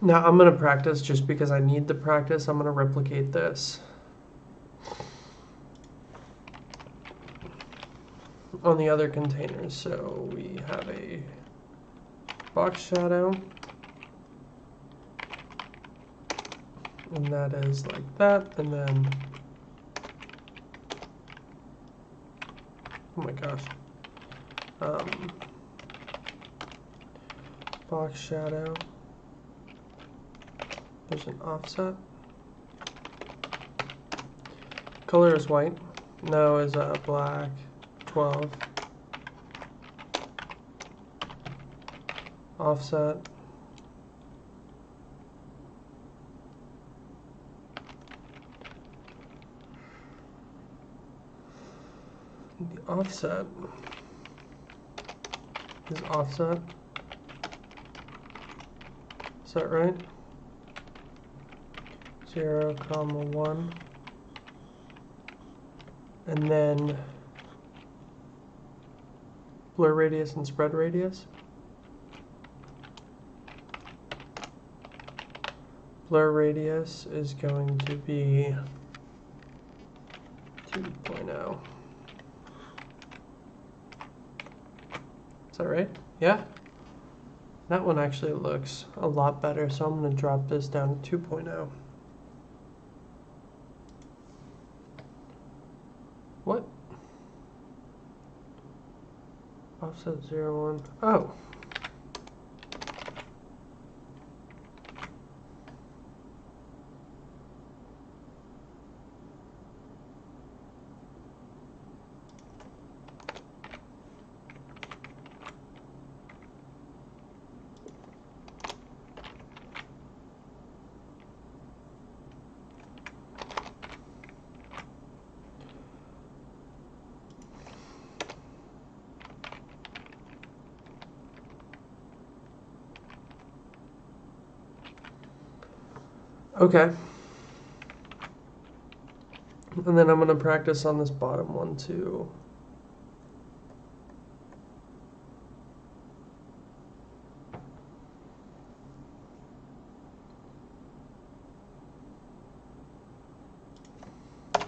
Now I'm going to practice just because I need the practice. I'm going to replicate this on the other containers. So we have a box shadow, and that is like that, and then, oh my gosh, box shadow. There's an offset. Color is white. No is black. 12. Offset. The offset is offset. Is that right? 0, 1. And then blur radius and spread radius. Blur radius is going to be 2.0. Is that right? Yeah? That one actually looks a lot better, so I'm going to drop this down to 2.0. What? Offset 0, 1. Oh. Okay. And then I'm going to practice on this bottom one too.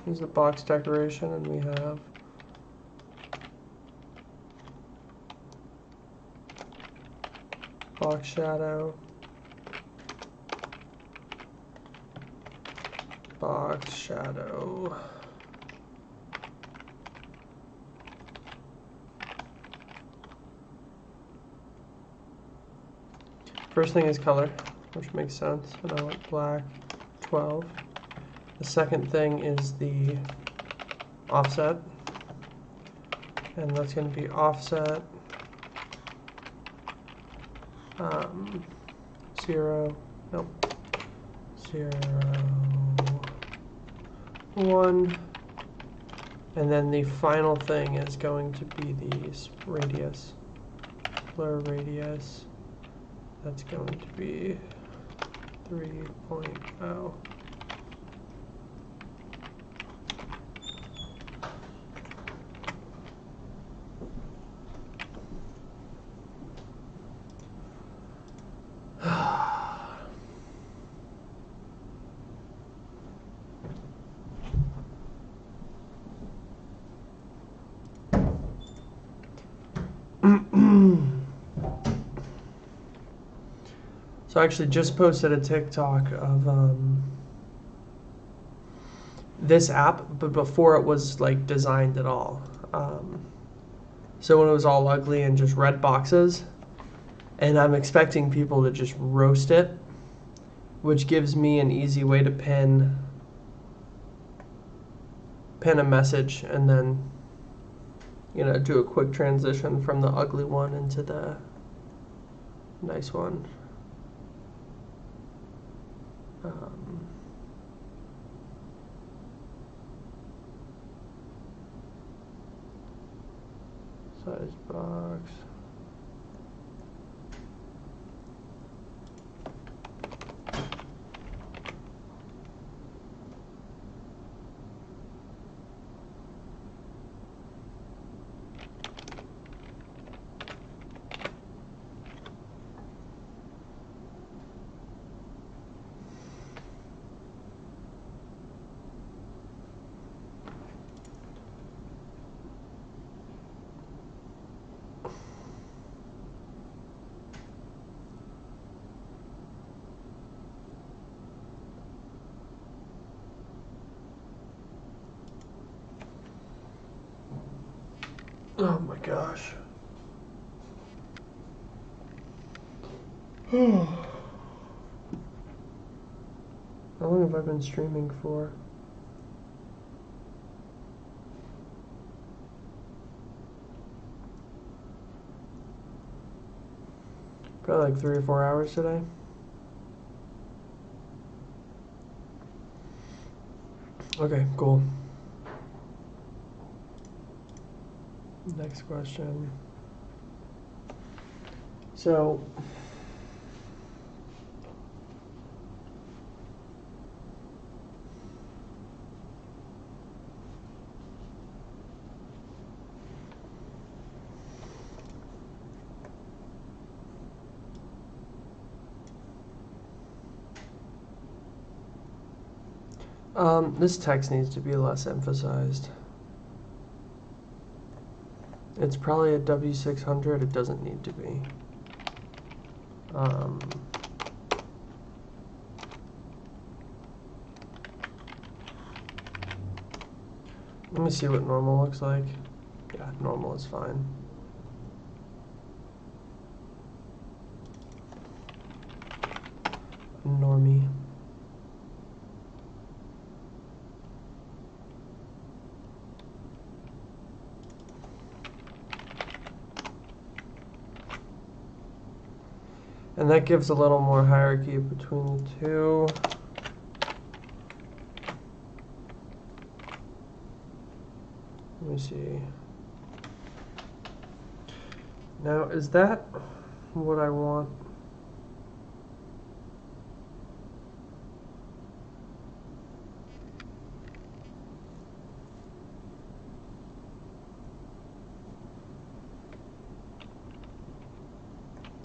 Here's the box decoration, and we have box shadow, box shadow, first thing is color, which makes sense, and I went black 12. The second thing is the offset, and that's going to be offset 0, nope, 0, 1, and then the final thing is going to be the radius, blur radius, that's going to be 3.0. So I actually just posted a TikTok of this app, but before it was like designed at all. So when it was all ugly and just red boxes, and I'm expecting people to just roast it, which gives me an easy way to pin a message and then, you know, do a quick transition from the ugly one into the nice one. Size box. Oh my gosh. How long have I been streaming for? Probably like 3 or 4 hours today. Okay, cool. Next question. So, this text needs to be less emphasized. It's probably a W600. It doesn't need to be. Let me see what normal looks like. Yeah, normal is fine. Normie. And that gives a little more hierarchy between the two. Let me see. Now, is that what I want?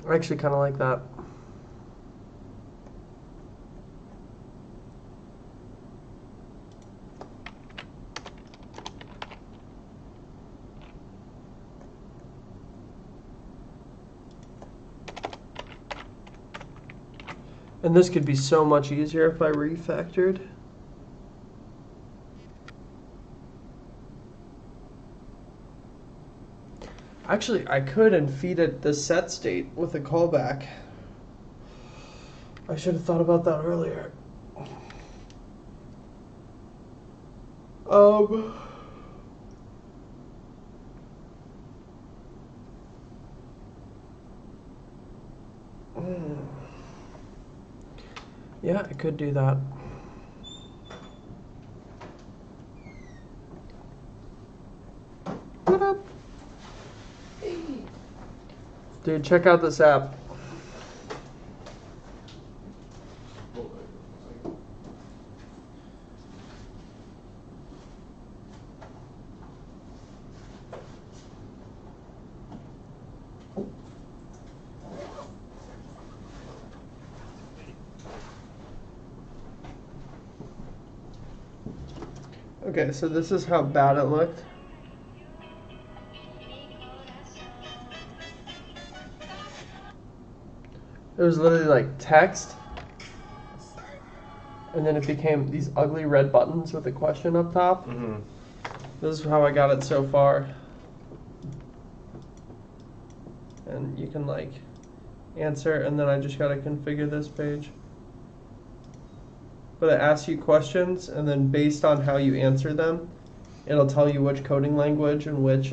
I actually kind of like that. And this could be so much easier if I refactored. Actually, I could and feed it the set state with a callback. I should have thought about that earlier. Yeah, I could do that. What up? Dude, check out this app. Okay, so this is how bad it looked. It was literally like text, and then it became these ugly red buttons with a question up top. Mm-hmm. This is how I got it so far. And you can like answer, and then I just gotta configure this page. But it asks you questions, and then based on how you answer them, it'll tell you which coding language and which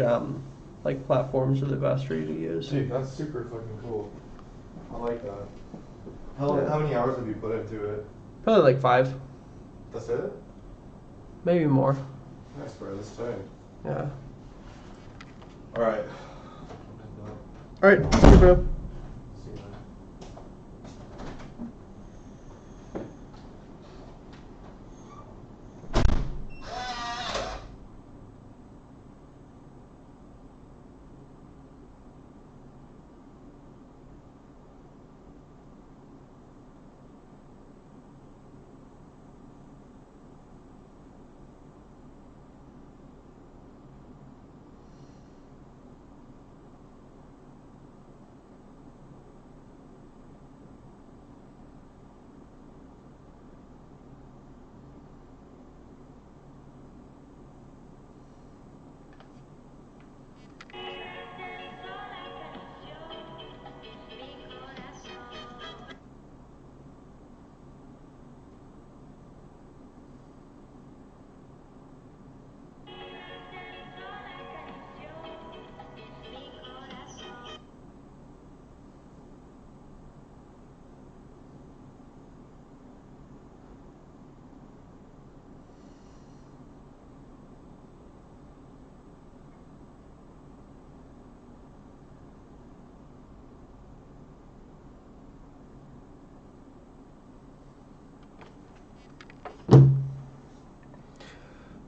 like platforms are the best for you to use. Dude, that's super fucking cool. I like that. Yeah. How many hours have you put into it? Probably like 5, That's it? maybe more. Nice, bro. That's tight. Yeah. Alright. All right, see you, bro. See you, man.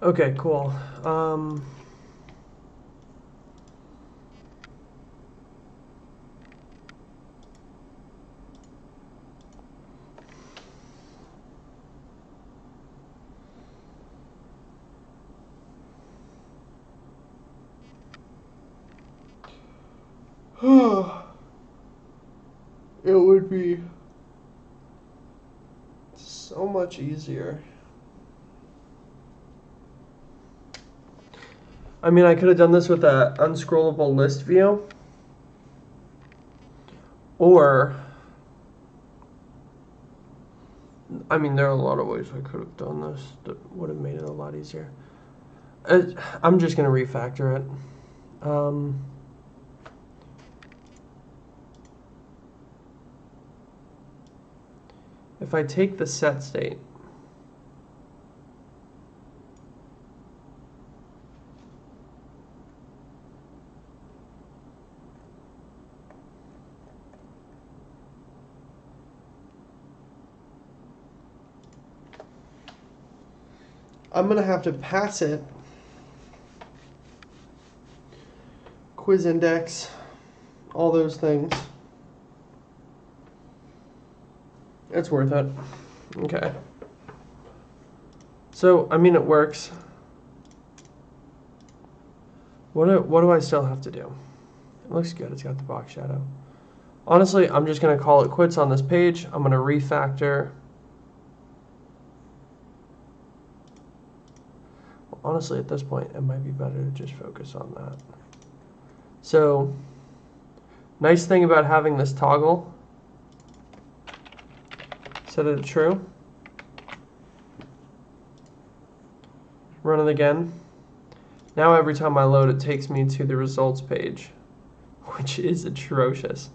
Okay, cool. It would be so much easier. I mean, I could have done this with that unscrollable list view. Or, I mean, there are a lot of ways I could have done this that would have made it a lot easier. I'm just going to refactor it. If I take the set state, I'm going to have to pass it quiz index, all those things. It's worth it. Okay. So, I mean, it works. What do I still have to do? It looks good. It's got the box shadow. Honestly, I'm just going to call it quits on this page. I'm going to refactor. Well, honestly, at this point, it might be better to just focus on that. So, nice thing about having this toggle, set it to true. Run it again. Now every time I load, it takes me to the results page, which is atrocious.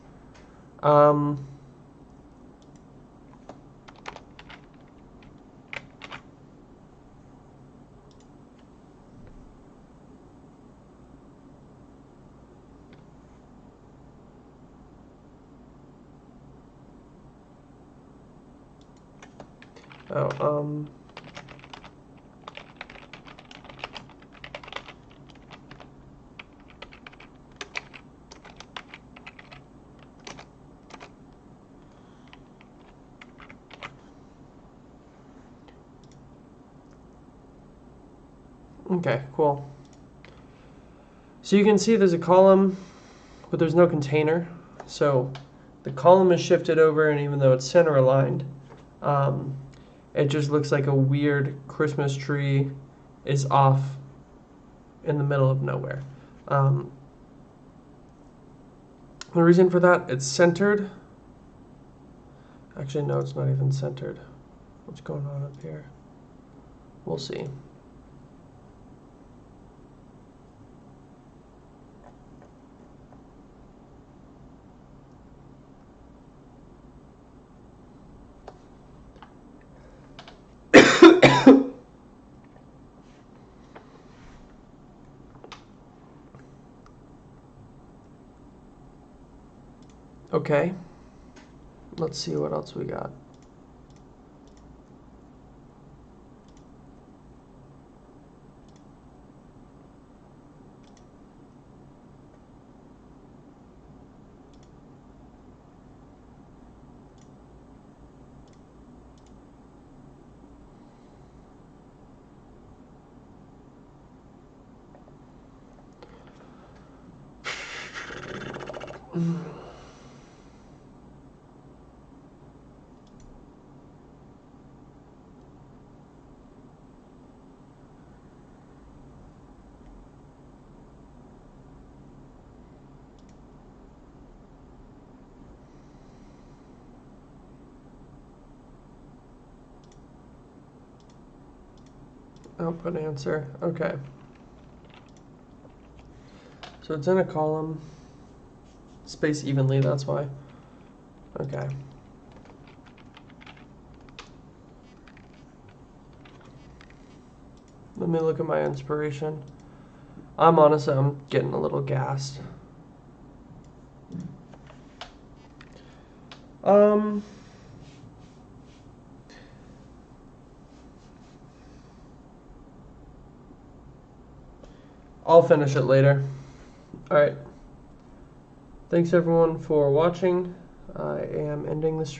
Okay, cool. So you can see there's a column, but there's no container. So the column is shifted over, and even though it's center aligned, it just looks like a weird Christmas tree is off in the middle of nowhere. The reason for that, it's centered. Actually, no, it's not even centered. What's going on up here? We'll see. Okay. Let's see what else we got. Output answer. Okay. So it's in a column. Spaced evenly, that's why. Okay. Let me look at my inspiration. I'm getting a little gassed. I'll finish it later. All right. Thanks everyone for watching. I am ending this.